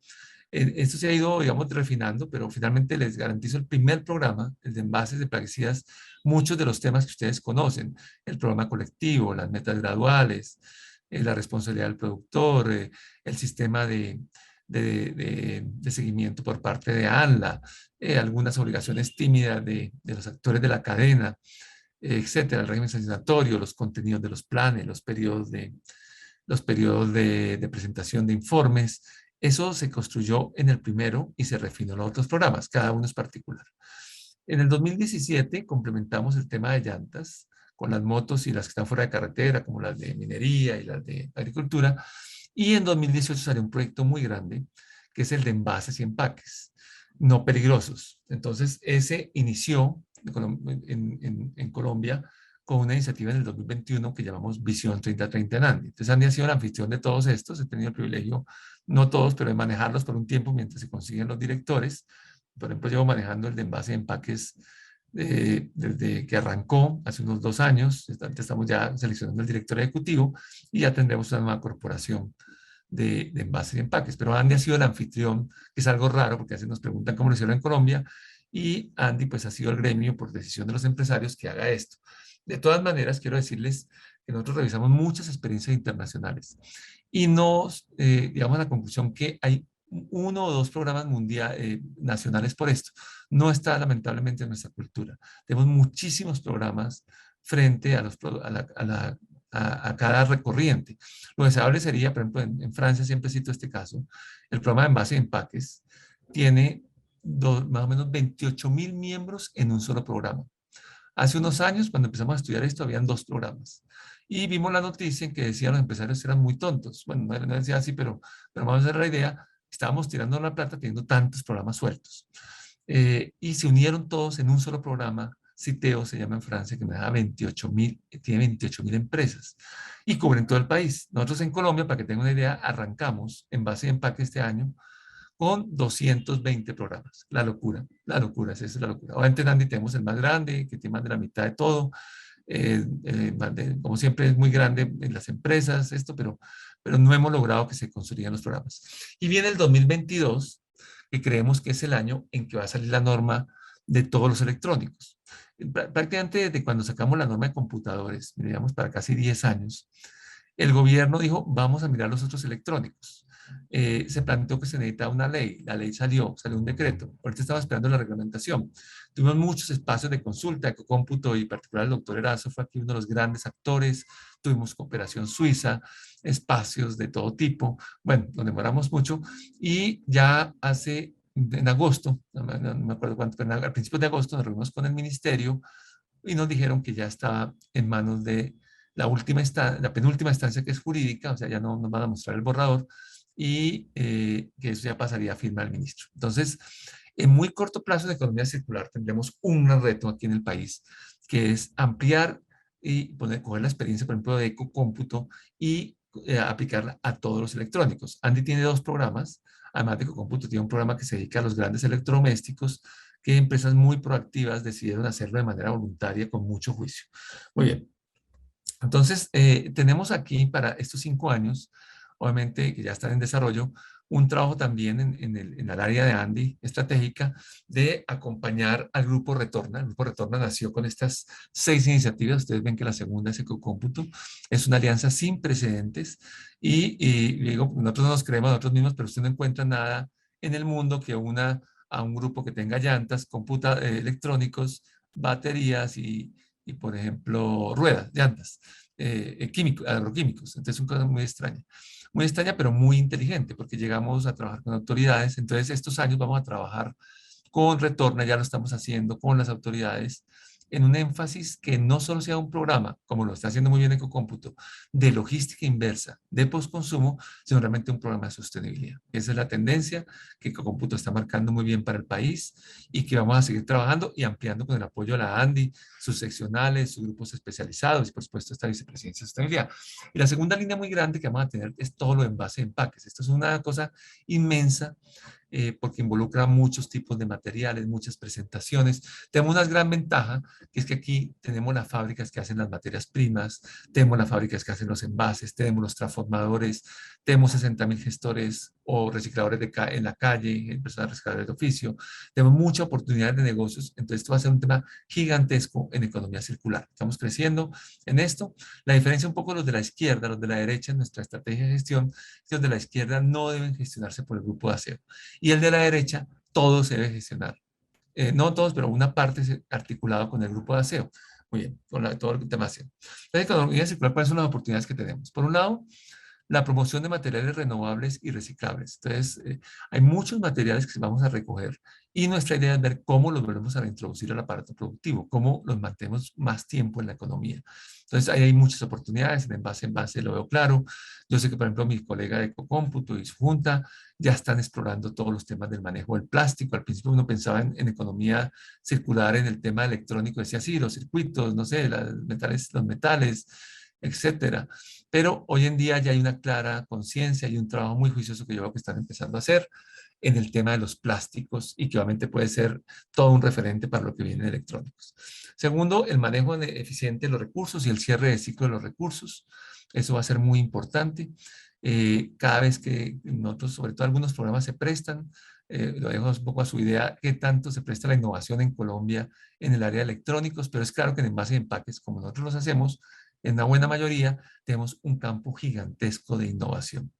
Esto se ha ido, digamos, refinando, pero finalmente les garantizo el primer programa, el de envases de plaguicidas, muchos de los temas que ustedes conocen, el programa colectivo, las metas graduales, la responsabilidad del productor, el sistema de seguimiento por parte de ANLA, algunas obligaciones tímidas de los actores de la cadena, etcétera, el régimen sancionatorio, los contenidos de los planes, los periodos de presentación de informes. Eso se construyó en el primero y se refinó en los otros programas, cada uno es particular. En el 2017 complementamos el tema de llantas con las motos y las que están fuera de carretera, como las de minería y las de agricultura. Y en 2018 salió un proyecto muy grande, que es el de envases y empaques no peligrosos. Entonces, ese inició en Colombia con una iniciativa en el 2021 que llamamos Visión 3030 en Andy. Entonces, Andy ha sido el anfitrión de todos estos. He tenido el privilegio, no todos, pero de manejarlos por un tiempo mientras se consiguen los directores. Por ejemplo, llevo manejando el de envase y empaques desde que arrancó hace unos 2 años. Estamos ya seleccionando el director ejecutivo y ya tendremos una nueva corporación de envases y empaques. Pero Andy ha sido el anfitrión, que es algo raro porque a veces nos preguntan cómo lo hicieron en Colombia, y Andy pues ha sido el gremio por decisión de los empresarios que haga esto. De todas maneras, quiero decirles que nosotros revisamos muchas experiencias internacionales y nos llegamos a la conclusión que hay 1 o 2 programas nacionales por esto. No está lamentablemente en nuestra cultura. Tenemos muchísimos programas frente a cada recorriente. Lo deseable sería, por ejemplo, en Francia, siempre cito este caso, el programa de envase y empaques tiene más o menos 28.000 miembros en un solo programa. Hace unos años, cuando empezamos a estudiar esto, habían 2 programas. Y vimos la noticia en que decían los empresarios eran muy tontos. Bueno, no decía así, pero vamos a hacer la idea. Estábamos tirando la plata teniendo tantos programas sueltos. Y se unieron todos en un solo programa. Citeo se llama en Francia, que me da 28.000, tiene 28.000 empresas y cubren todo el país. Nosotros en Colombia, para que tengan una idea, arrancamos en base de empaque este año con 220 programas. La locura, esa es la locura. Obviamente en Andy tenemos el más grande, que tiene más de la mitad de todo. Como siempre es muy grande en las empresas esto, pero no hemos logrado que se construyan los programas. Y viene el 2022, que creemos que es el año en que va a salir la norma de todos los electrónicos. Prácticamente desde cuando sacamos la norma de computadores, digamos para casi 10 años, el gobierno dijo, vamos a mirar los otros electrónicos. Se planteó que se necesitaba una ley, la ley salió un decreto, ahorita estaba esperando la reglamentación. Tuvimos muchos espacios de consulta, Ecocómputo y en particular el doctor Erazo fue aquí uno de los grandes actores, tuvimos cooperación suiza, espacios de todo tipo, bueno, nos demoramos mucho y ya en agosto, no me acuerdo cuánto, pero al principio de agosto nos reunimos con el ministerio y nos dijeron que ya estaba en manos de la penúltima instancia que es jurídica, o sea, ya no nos van a mostrar el borrador y que eso ya pasaría a firma del ministro. Entonces, en muy corto plazo de economía circular tendremos un reto aquí en el país, que es ampliar y coger la experiencia, por ejemplo, de Ecocómputo y aplicarla a todos los electrónicos. Andy tiene 2 programas, además de Ecocómputo tiene un programa que se dedica a los grandes electrodomésticos, que empresas muy proactivas decidieron hacerlo de manera voluntaria con mucho juicio. Muy bien. Entonces, tenemos aquí para estos 5 años, obviamente que ya están en desarrollo, un trabajo también en el área de Andy estratégica de acompañar al Grupo Retorna. El Grupo Retorna nació con estas 6 iniciativas. Ustedes ven que la segunda es Ecocómputo. Es una alianza sin precedentes y digo, nosotros no nos creemos a nosotros mismos, pero usted no encuentra nada en el mundo que una a un grupo que tenga llantas, electrónicos, baterías y, por ejemplo, ruedas, llantas, agroquímicos. Entonces es una cosa muy extraña, pero muy inteligente, porque llegamos a trabajar con autoridades. Entonces estos años vamos a trabajar con Retorna, ya lo estamos haciendo con las autoridades en un énfasis que no solo sea un programa, como lo está haciendo muy bien Ecocómputo, de logística inversa, de postconsumo, sino realmente un programa de sostenibilidad. Esa es la tendencia que Ecocómputo está marcando muy bien para el país y que vamos a seguir trabajando y ampliando con el apoyo de la ANDI, sus seccionales, sus grupos especializados y por supuesto esta vicepresidencia de sostenibilidad. Y la segunda línea muy grande que vamos a tener es todo lo de envase de empaques. Esto es una cosa inmensa porque involucra muchos tipos de materiales, muchas presentaciones. Tenemos una gran ventaja, que es que aquí tenemos las fábricas que hacen las materias primas, tenemos las fábricas que hacen los envases, tenemos los transformadores, tenemos 60.000 gestores o recicladores en la calle, personas recicladores de oficio, tenemos muchas oportunidades de negocios, entonces esto va a ser un tema gigantesco en economía circular. Estamos creciendo en esto. La diferencia un poco de los de la izquierda, los de la derecha en nuestra estrategia de gestión, es que los de la izquierda no deben gestionarse por el grupo de aseo y el de la derecha, todo se debe gestionar. No todos, pero una parte articulado con el grupo de aseo. Muy bien, con todo el tema de aseo. La economía circular, ¿cuáles son las oportunidades que tenemos? Por un lado, la promoción de materiales renovables y reciclables. Entonces, hay muchos materiales que vamos a recoger y nuestra idea es ver cómo los volvemos a reintroducir al aparato productivo, cómo los mantenemos más tiempo en la economía. Entonces, ahí hay muchas oportunidades, en base lo veo claro. Yo sé que, por ejemplo, mi colega de Ecocómputo y su junta ya están explorando todos los temas del manejo del plástico. Al principio uno pensaba en economía circular, en el tema electrónico, decía, sí, los circuitos, no sé, los metales, etcétera. Pero hoy en día ya hay una clara conciencia y un trabajo muy juicioso que yo veo que están empezando a hacer en el tema de los plásticos y que obviamente puede ser todo un referente para lo que viene en electrónicos. Segundo, el manejo eficiente de los recursos y el cierre de ciclo de los recursos. Eso va a ser muy importante. Cada vez que nosotros, sobre todo algunos programas se prestan, lo dejo un poco a su idea, qué tanto se presta la innovación en Colombia en el área de electrónicos, pero es claro que en envase de empaques, como nosotros los hacemos, en una buena mayoría, tenemos un campo gigantesco de innovación.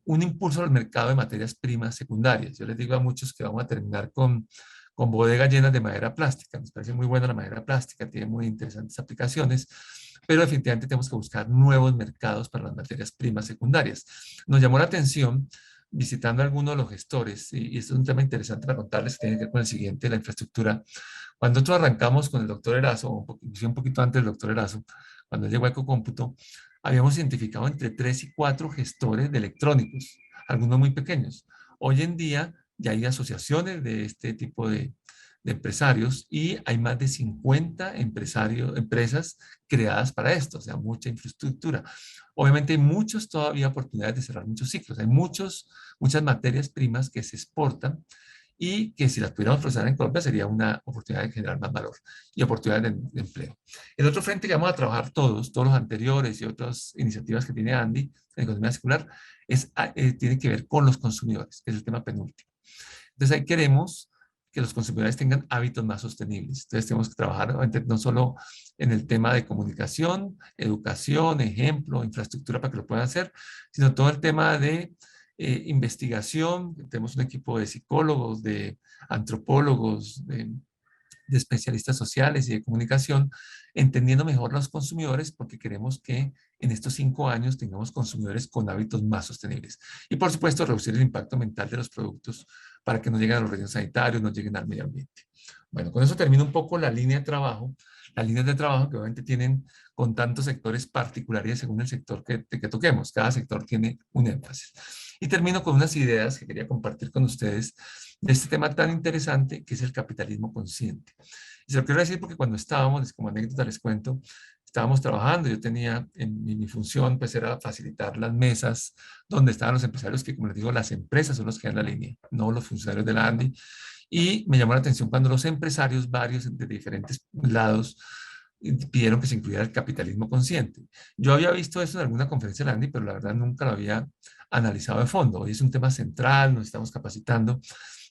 Un impulso al mercado de materias primas secundarias. Yo les digo a muchos que vamos a terminar con bodegas llenas de madera plástica. Nos parece muy buena la madera plástica, tiene muy interesantes aplicaciones, pero definitivamente tenemos que buscar nuevos mercados para las materias primas secundarias. Nos llamó la atención visitando a algunos de los gestores, y esto es un tema interesante para contarles, que tiene que ver con el siguiente, la infraestructura. Cuando nosotros arrancamos con el doctor Erazo, un poquito antes del doctor Erazo, cuando él llegó a Ecocómputo, habíamos identificado entre 3 y 4 gestores de electrónicos, algunos muy pequeños. Hoy en día ya hay asociaciones de este tipo de empresarios y hay más de 50 empresas creadas para esto, o sea, mucha infraestructura. Obviamente hay muchos todavía oportunidades de cerrar muchos ciclos, hay muchas materias primas que se exportan y que si las pudiéramos procesar en Colombia sería una oportunidad de generar más valor y oportunidades de empleo. El otro frente que vamos a trabajar todos los anteriores y otras iniciativas que tiene Andy en economía circular, tiene que ver con los consumidores, que es el tema penúltimo. Entonces ahí queremos que los consumidores tengan hábitos más sostenibles. Entonces tenemos que trabajar no solo en el tema de comunicación, educación, ejemplo, infraestructura para que lo puedan hacer, sino todo el tema de investigación. Tenemos un equipo de psicólogos, de antropólogos, de especialistas sociales y de comunicación, entendiendo mejor a los consumidores porque queremos que en estos 5 años tengamos consumidores con hábitos más sostenibles. Y por supuesto, reducir el impacto ambiental de los productos para que no lleguen a los rellenos sanitarios, no lleguen al medio ambiente. Bueno, con eso termino un poco la línea de trabajo, las líneas de trabajo que obviamente tienen con tantos sectores particulares según el sector que toquemos. Cada sector tiene un énfasis. Y termino con unas ideas que quería compartir con ustedes de este tema tan interesante que es el capitalismo consciente. Y se lo quiero decir porque cuando estábamos, como anécdota les cuento, estábamos trabajando, yo tenía en mi función, pues era facilitar las mesas donde estaban los empresarios, que como les digo, las empresas son los que dan la línea, no los funcionarios de la ANDI. Y me llamó la atención cuando los empresarios, varios de diferentes lados, pidieron que se incluyera el capitalismo consciente. Yo había visto eso en alguna conferencia de la ANDI, pero la verdad nunca lo había analizado de fondo. Hoy es un tema central, nos estamos capacitando.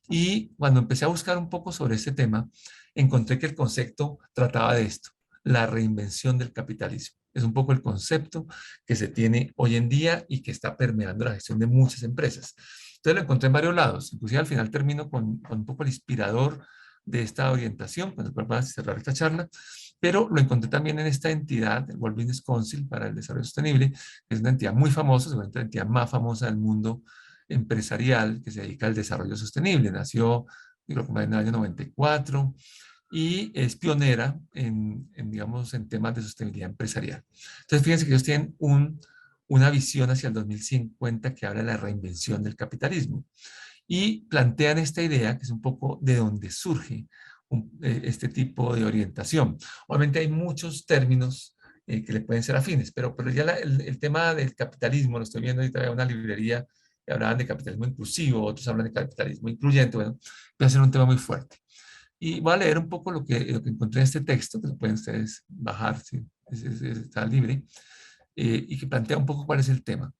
Y cuando empecé a buscar un poco sobre este tema, encontré que el concepto trataba de esto, la reinvención del capitalismo. Es un poco el concepto que se tiene hoy en día y que está permeando la gestión de muchas empresas. Entonces lo encontré en varios lados. Inclusive al final termino con un poco el inspirador de esta orientación, con el cual vamos a cerrar esta charla, pero lo encontré también en esta entidad, el World Business Council para el Desarrollo Sostenible, que es una entidad muy famosa, seguramente la entidad más famosa del mundo empresarial que se dedica al desarrollo sostenible. Nació, creo que en el año 94 y es pionera digamos, en temas de sostenibilidad empresarial. Entonces, fíjense que ellos tienen una visión hacia el 2050 que habla de la reinvención del capitalismo y plantean esta idea, que es un poco de donde surge este tipo de orientación. Obviamente hay muchos términos que le pueden ser afines, pero ya el tema del capitalismo, lo estoy viendo ahorita en una librería que hablaban de capitalismo inclusivo, otros hablan de capitalismo incluyente, bueno, va a ser un tema muy fuerte. Y voy a leer un poco lo que encontré en este texto, que lo pueden ustedes bajar, si está libre, y que plantea un poco cuál es el tema.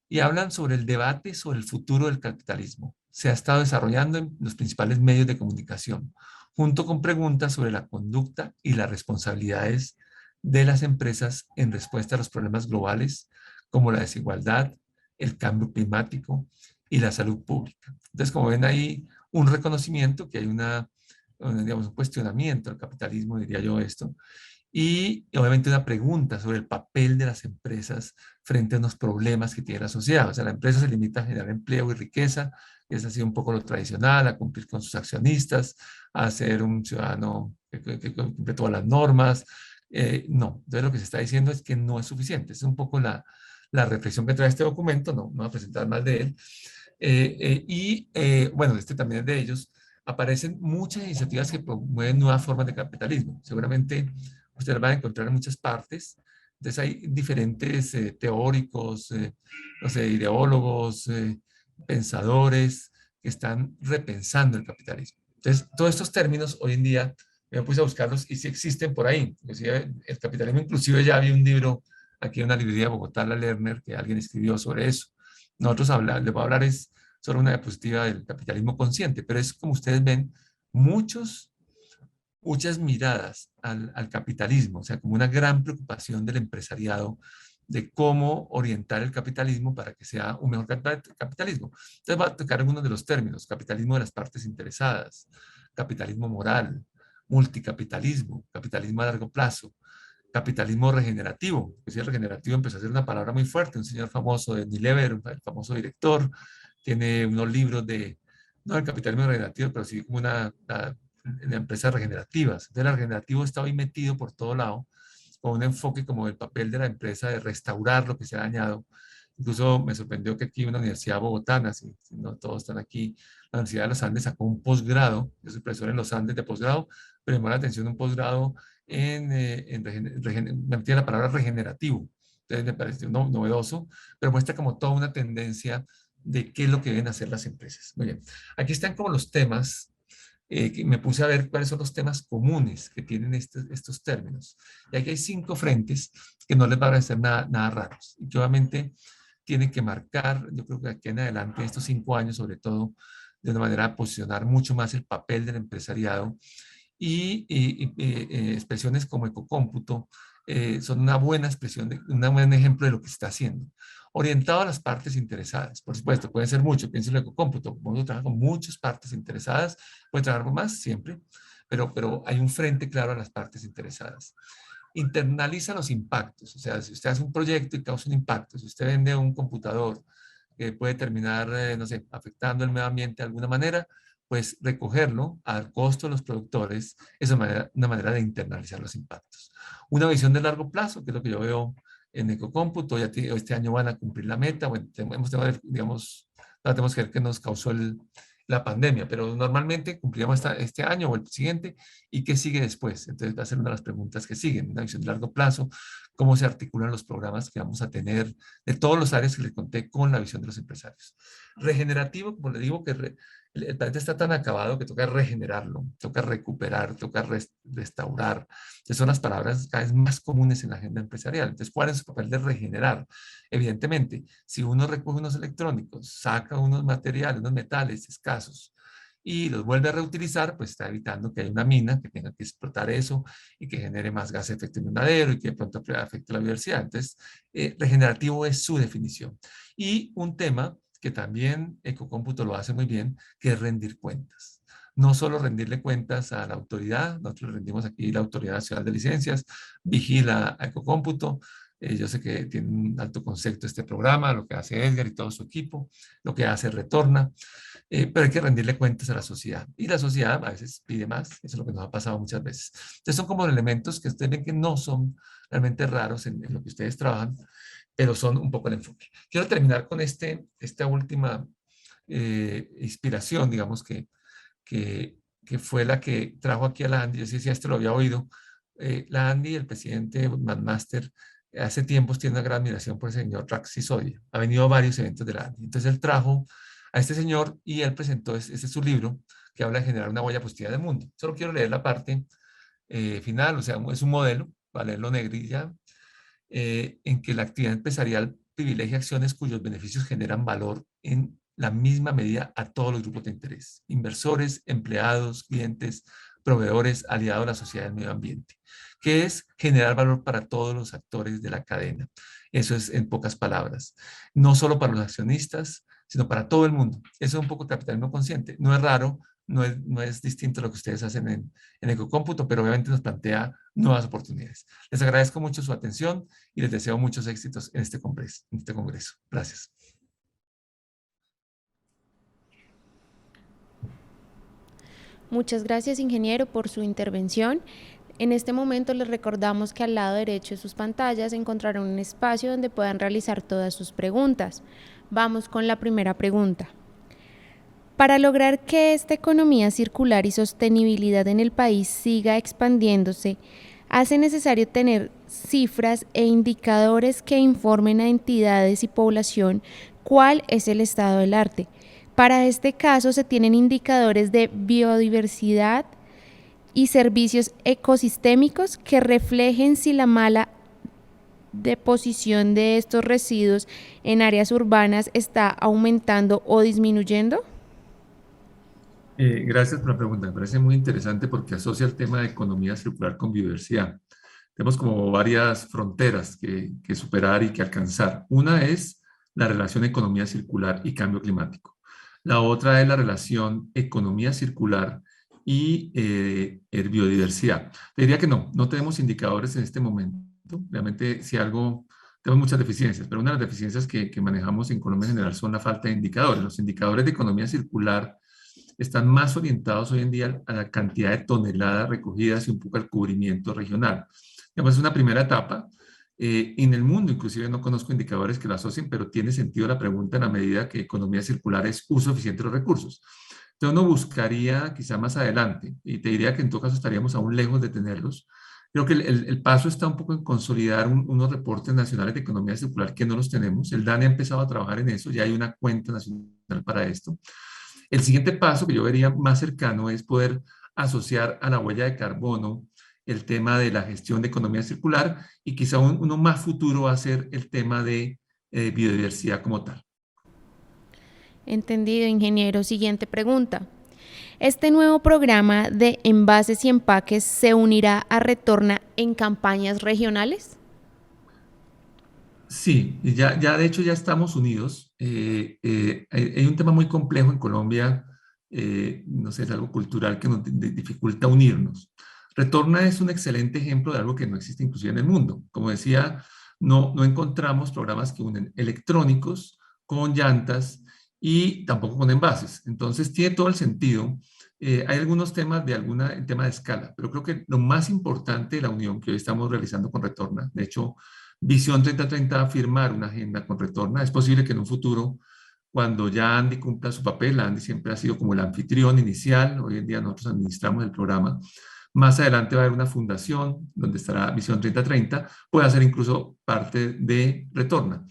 Y hablan sobre el debate sobre el futuro del capitalismo. Se ha estado desarrollando en los principales medios de comunicación, junto con preguntas sobre la conducta y las responsabilidades de las empresas en respuesta a los problemas globales como la desigualdad, el cambio climático y la salud pública. Entonces, como ven ahí, un reconocimiento que hay digamos, un cuestionamiento al capitalismo, diría yo esto, y obviamente una pregunta sobre el papel de las empresas frente a unos problemas que tiene la sociedad. O sea, la empresa se limita a generar empleo y riqueza, y es así un poco lo tradicional, a cumplir con sus accionistas, a ser un ciudadano que cumple todas las normas. No, entonces lo que se está diciendo es que no es suficiente. Es un poco la reflexión que trae este documento, no voy a presentar más de él. Bueno, este también es de ellos. Aparecen muchas iniciativas que promueven nuevas formas de capitalismo. Seguramente ustedes van a encontrar en muchas partes. Entonces hay diferentes teóricos, no sé, ideólogos, pensadores que están repensando el capitalismo. Entonces, todos estos términos hoy en día me puse a buscarlos y sí existen por ahí. Inclusive el capitalismo inclusive ya había un libro aquí en una librería de Bogotá, la Lerner, que alguien escribió sobre eso. Nosotros les voy a hablar es sobre una diapositiva del capitalismo consciente, pero es como ustedes ven, muchas miradas al capitalismo, o sea, como una gran preocupación del empresariado de cómo orientar el capitalismo para que sea un mejor capitalismo. Entonces va a tocar algunos de los términos: capitalismo de las partes interesadas, capitalismo moral, multicapitalismo, capitalismo a largo plazo, capitalismo regenerativo. Es decir, regenerativo empezó a ser una palabra muy fuerte. Un señor famoso de Nilever, el famoso director, tiene unos libros no del capitalismo regenerativo, pero sí como en empresas regenerativas. Entonces, el regenerativo está hoy metido por todo lado, con un enfoque como el papel de la empresa de restaurar lo que se ha dañado. Incluso me sorprendió que aquí una universidad bogotana, si no todos están aquí, la Universidad de los Andes sacó un posgrado, yo soy profesor en los Andes de posgrado, pero me llamó la atención un posgrado me metí la palabra regenerativo. Entonces me pareció novedoso, pero muestra como toda una tendencia de qué es lo que deben hacer las empresas. Muy bien, aquí están como los temas, que me puse a ver cuáles son los temas comunes que tienen estos términos. Y aquí hay 5 frentes que no les va a parecer nada raros y que obviamente tienen que marcar, yo creo que aquí en adelante, estos 5 años sobre todo, de una manera a posicionar mucho más el papel del empresariado expresiones como ecocómputo son una buena expresión, un buen ejemplo de lo que se está haciendo. Orientado a las partes interesadas, por supuesto, puede ser mucho, pienso en el ecocómputo, como trabaja con muchas partes interesadas, puede trabajar con más siempre, pero hay un frente claro a las partes interesadas. Internaliza los impactos, o sea, si usted hace un proyecto y causa un impacto, si usted vende un computador que puede terminar, no sé, afectando el medio ambiente de alguna manera, pues recogerlo al costo de los productores es una manera de internalizar los impactos. Una visión de largo plazo, que es lo que yo veo en Ecocómputo, ya este año van a cumplir la meta, bueno, digamos, tenemos que ver qué nos causó la pandemia, pero normalmente cumplíamos este año o el siguiente, ¿y qué sigue después? Entonces va a ser una de las preguntas que siguen, una visión de largo plazo, cómo se articulan los programas que vamos a tener de todos los áreas que les conté con la visión de los empresarios. Regenerativo, como le digo, que el planeta está tan acabado que toca regenerarlo, toca recuperar, toca restaurar. Esas son las palabras cada vez más comunes en la agenda empresarial. Entonces, ¿cuál es su papel de regenerar? Evidentemente, si uno recoge unos electrónicos, saca unos materiales, unos metales escasos, y los vuelve a reutilizar, pues está evitando que haya una mina que tenga que explotar eso y que genere más gas de efecto invernadero y que de pronto afecte la biodiversidad. Entonces, regenerativo es su definición. Y un tema que también Ecocómputo lo hace muy bien, que es rendir cuentas. No solo rendirle cuentas a la autoridad, nosotros rendimos aquí la Autoridad Nacional de Licencias, vigila a Ecocómputo, yo sé que tiene un alto concepto este programa, lo que hace Edgar y todo su equipo, lo que hace Retorna, pero hay que rendirle cuentas a la sociedad. Y la sociedad a veces pide más, eso es lo que nos ha pasado muchas veces. Entonces son como elementos que ustedes ven que no son realmente raros en lo que ustedes trabajan, pero son un poco el enfoque. Quiero terminar con esta última inspiración, digamos, que fue la que trajo aquí a la Andy. Yo sí decía, esto lo había oído. La Andy, el presidente McMaster, hace tiempos tiene una gran admiración por el señor Rax Sisodia. Ha venido a varios eventos de la Andy. Entonces él trajo a este señor y él presentó, ese es su libro, que habla de generar una huella positiva del mundo. Solo quiero leer la parte final, o sea, es un modelo, para leerlo negrilla, en que la actividad empresarial privilegia acciones cuyos beneficios generan valor en la misma medida a todos los grupos de interés, inversores, empleados, clientes, proveedores, aliados a la sociedad y el medio ambiente, que es generar valor para todos los actores de la cadena. Eso es en pocas palabras, no solo para los accionistas, sino para todo el mundo. Eso es un poco capitalismo consciente. No es raro, no es distinto a lo que ustedes hacen en Ecocómputo, pero obviamente nos plantea nuevas oportunidades. Les agradezco mucho su atención y les deseo muchos éxitos en este congreso. Gracias. Muchas gracias, ingeniero, por su intervención. En este momento les recordamos que al lado derecho de sus pantallas encontrarán un espacio donde puedan realizar todas sus preguntas. Vamos con la primera pregunta. Para lograr que esta economía circular y sostenibilidad en el país siga expandiéndose, hace necesario tener cifras e indicadores que informen a entidades y población cuál es el estado del arte. Para este caso se tienen indicadores de biodiversidad y servicios ecosistémicos que reflejen si la mala deposición de estos residuos en áreas urbanas está aumentando o disminuyendo. Gracias por la pregunta. Me parece muy interesante porque asocia el tema de economía circular con biodiversidad. Tenemos como varias fronteras que superar y que alcanzar. Una es la relación economía circular y cambio climático. La otra es la relación economía circular y biodiversidad. Te diría que no tenemos indicadores en este momento. Realmente, si algo, tenemos muchas deficiencias, pero una de las deficiencias que manejamos en Colombia en general son la falta de indicadores. Los indicadores de economía circular están más orientados hoy en día a la cantidad de toneladas recogidas y un poco al cubrimiento regional. Digamos, es una primera etapa. En el mundo, inclusive, no conozco indicadores que lo asocien, pero tiene sentido la pregunta en la medida que economía circular es uso eficiente de los recursos. Entonces, uno buscaría quizá más adelante, y te diría que en todo caso estaríamos aún lejos de tenerlos. Creo que el paso está un poco en consolidar unos reportes nacionales de economía circular que no los tenemos. El DANE ha empezado a trabajar en eso, ya hay una cuenta nacional para esto. El siguiente paso que yo vería más cercano es poder asociar a la huella de carbono el tema de la gestión de economía circular y quizá uno más futuro va a ser el tema de biodiversidad como tal. Entendido, ingeniero. Siguiente pregunta. ¿Este nuevo programa de envases y empaques se unirá a Retorna en campañas regionales? Sí, de hecho ya estamos unidos. Hay un tema muy complejo en Colombia, no sé, es algo cultural que nos dificulta unirnos. Retorna es un excelente ejemplo de algo que no existe inclusive en el mundo. Como decía, no encontramos programas que unen electrónicos con llantas y tampoco con envases. Entonces tiene todo el sentido. Hay algunos temas el tema de escala, pero creo que lo más importante de la unión que hoy estamos realizando con Retorna, de hecho, Visión 2030 firmar una agenda con Retorna. Es posible que en un futuro, cuando ya Andy cumpla su papel, Andy siempre ha sido como el anfitrión inicial, hoy en día nosotros administramos el programa, más adelante va a haber una fundación donde estará Visión 2030, puede ser incluso parte de Retorna.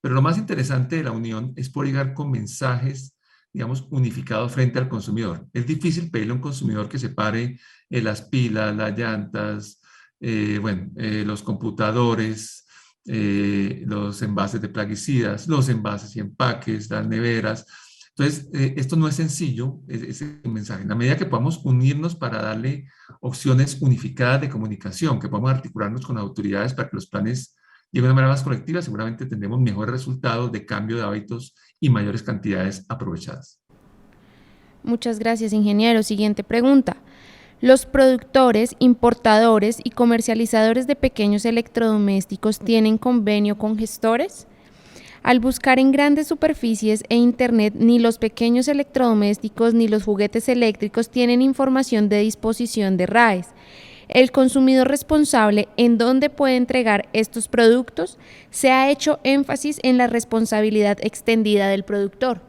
Pero lo más interesante de la unión es poder llegar con mensajes, digamos, unificados frente al consumidor. Es difícil pedirle a un consumidor que separe las pilas, las llantas, los computadores, los envases de plaguicidas, los envases y empaques, las neveras. Entonces, esto no es sencillo, ese mensaje. En la medida que podamos unirnos para darle opciones unificadas de comunicación, que podamos articularnos con autoridades para que los planes lleguen de manera más colectiva, seguramente tendremos mejores resultados de cambio de hábitos y mayores cantidades aprovechadas. Muchas gracias, ingeniero. Siguiente pregunta. ¿Los productores, importadores y comercializadores de pequeños electrodomésticos tienen convenio con gestores? Al buscar en grandes superficies e Internet, ni los pequeños electrodomésticos ni los juguetes eléctricos tienen información de disposición de RAES. El consumidor responsable en dónde puede entregar estos productos, se ha hecho énfasis en la responsabilidad extendida del productor.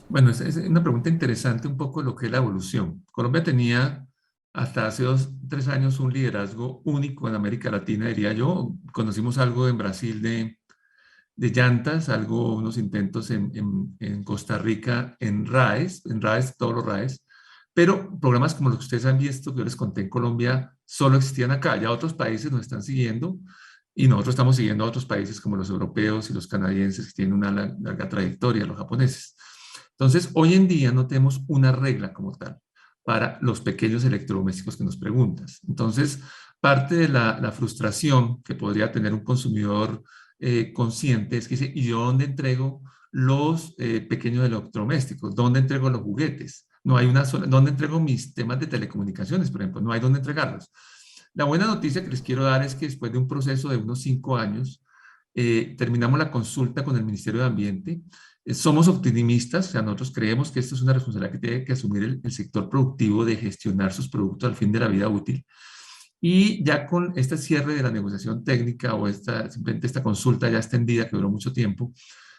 Bueno, es una pregunta interesante un poco lo que es la evolución. Colombia tenía hasta hace 3 años un liderazgo único en América Latina, diría yo. Conocimos algo en Brasil de llantas, algo, unos intentos en Costa Rica en RAES, todos los RAES, pero programas como los que ustedes han visto, que yo les conté en Colombia, solo existían acá. Ya otros países nos están siguiendo y nosotros estamos siguiendo a otros países como los europeos y los canadienses que tienen una larga trayectoria, los japoneses. Entonces, hoy en día no tenemos una regla como tal para los pequeños electrodomésticos que nos preguntas. Entonces, parte de la frustración que podría tener un consumidor consciente es que dice, ¿y yo dónde entrego los pequeños electrodomésticos? ¿Dónde entrego los juguetes? No hay una sola, ¿dónde entrego mis temas de telecomunicaciones, por ejemplo? No hay dónde entregarlos. La buena noticia que les quiero dar es que después de un proceso de unos 5 años, terminamos la consulta con el Ministerio de Ambiente. Somos optimistas, o sea, nosotros creemos que esto es una responsabilidad que tiene que asumir el sector productivo de gestionar sus productos al fin de la vida útil. Y ya con este cierre de la negociación técnica o simplemente esta consulta ya extendida que duró mucho tiempo,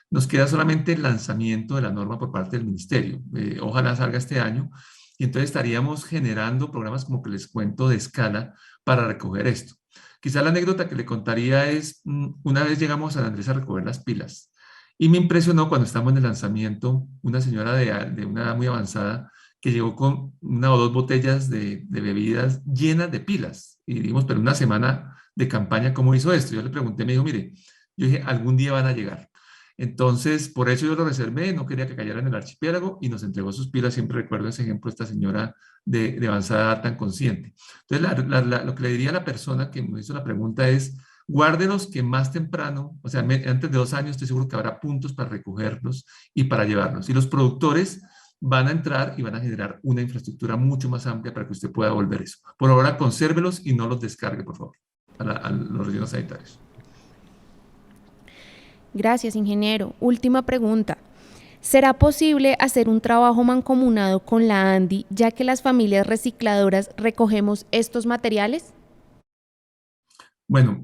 nos queda solamente el lanzamiento de la norma por parte del ministerio. Ojalá salga este año y entonces estaríamos generando programas como que les cuento de escala para recoger esto. Quizá la anécdota que le contaría es, una vez llegamos a San Andrés a recoger las pilas y me impresionó cuando estábamos en el lanzamiento una señora de una edad muy avanzada que llegó con una o dos botellas de bebidas llenas de pilas. Y dijimos, pero una semana de campaña, ¿cómo hizo esto? Yo le pregunté, me dijo, mire, yo dije, algún día van a llegar. Entonces, por eso yo lo reservé, no quería que cayera en el archipiélago y nos entregó sus pilas. Siempre recuerdo ese ejemplo, esta señora de avanzada edad tan consciente. Entonces, lo que le diría a la persona que me hizo la pregunta es, guárdelos que más temprano, o sea, antes de 2 años, estoy seguro que habrá puntos para recogerlos y para llevarlos. Y los productores van a entrar y van a generar una infraestructura mucho más amplia para que usted pueda volver eso. Por ahora, consérvelos y no los descargue, por favor, a los rellenos sanitarios. Gracias, ingeniero. Última pregunta. ¿Será posible hacer un trabajo mancomunado con la ANDI, ya que las familias recicladoras recogemos estos materiales? Bueno,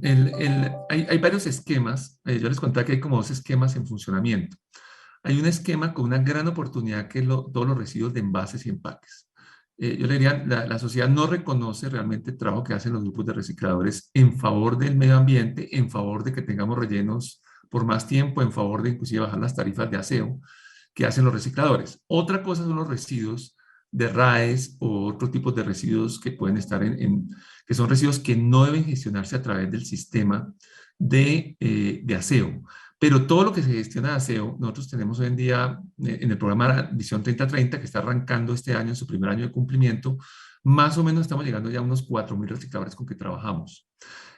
hay varios esquemas. Yo les contaba que hay como 2 esquemas en funcionamiento. Hay un esquema con una gran oportunidad que es todos los residuos de envases y empaques. Yo le diría, la sociedad no reconoce realmente el trabajo que hacen los grupos de recicladores en favor del medio ambiente, en favor de que tengamos rellenos por más tiempo, en favor de inclusive bajar las tarifas de aseo que hacen los recicladores. Otra cosa son los residuos de RAES o otros tipos de residuos que pueden estar que son residuos que no deben gestionarse a través del sistema de aseo. Pero todo lo que se gestiona de aseo, nosotros tenemos hoy en día en el programa Visión 3030, que está arrancando este año, en su primer año de cumplimiento, más o menos estamos llegando ya a unos 4.000 recicladores con que trabajamos.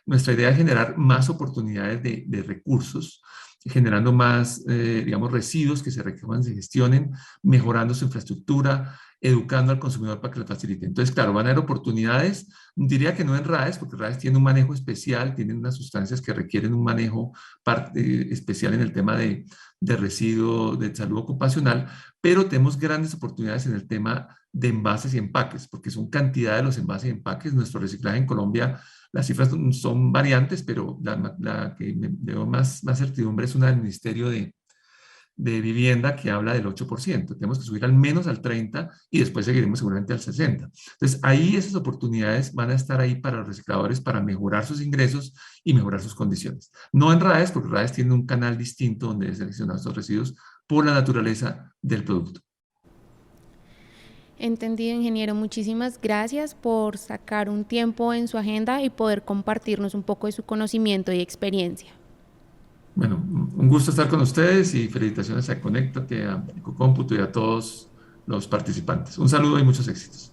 Nuestra idea es generar más oportunidades de recursos, generando más, digamos, residuos que se recojan, se gestionen, mejorando su infraestructura, educando al consumidor para que lo facilite. Entonces, claro, van a haber oportunidades, diría que no en RAES, porque RAES tiene un manejo especial, tienen unas sustancias que requieren un manejo especial en el tema de residuos de salud ocupacional, pero tenemos grandes oportunidades en el tema de envases y empaques, porque son cantidad de los envases y empaques. Nuestro reciclaje en Colombia, las cifras son variantes, pero la que me veo más certidumbre es una del Ministerio de Vivienda que habla del 8%. Tenemos que subir al menos al 30% y después seguiremos seguramente al 60%. Entonces, ahí esas oportunidades van a estar ahí para los recicladores para mejorar sus ingresos y mejorar sus condiciones. No en RAES, porque RAES tiene un canal distinto donde seleccionar estos residuos por la naturaleza del producto. Entendido, ingeniero. Muchísimas gracias por sacar un tiempo en su agenda y poder compartirnos un poco de su conocimiento y experiencia. Bueno, un gusto estar con ustedes y felicitaciones a Conéctate, a Ecocómputo y a todos los participantes. Un saludo y muchos éxitos.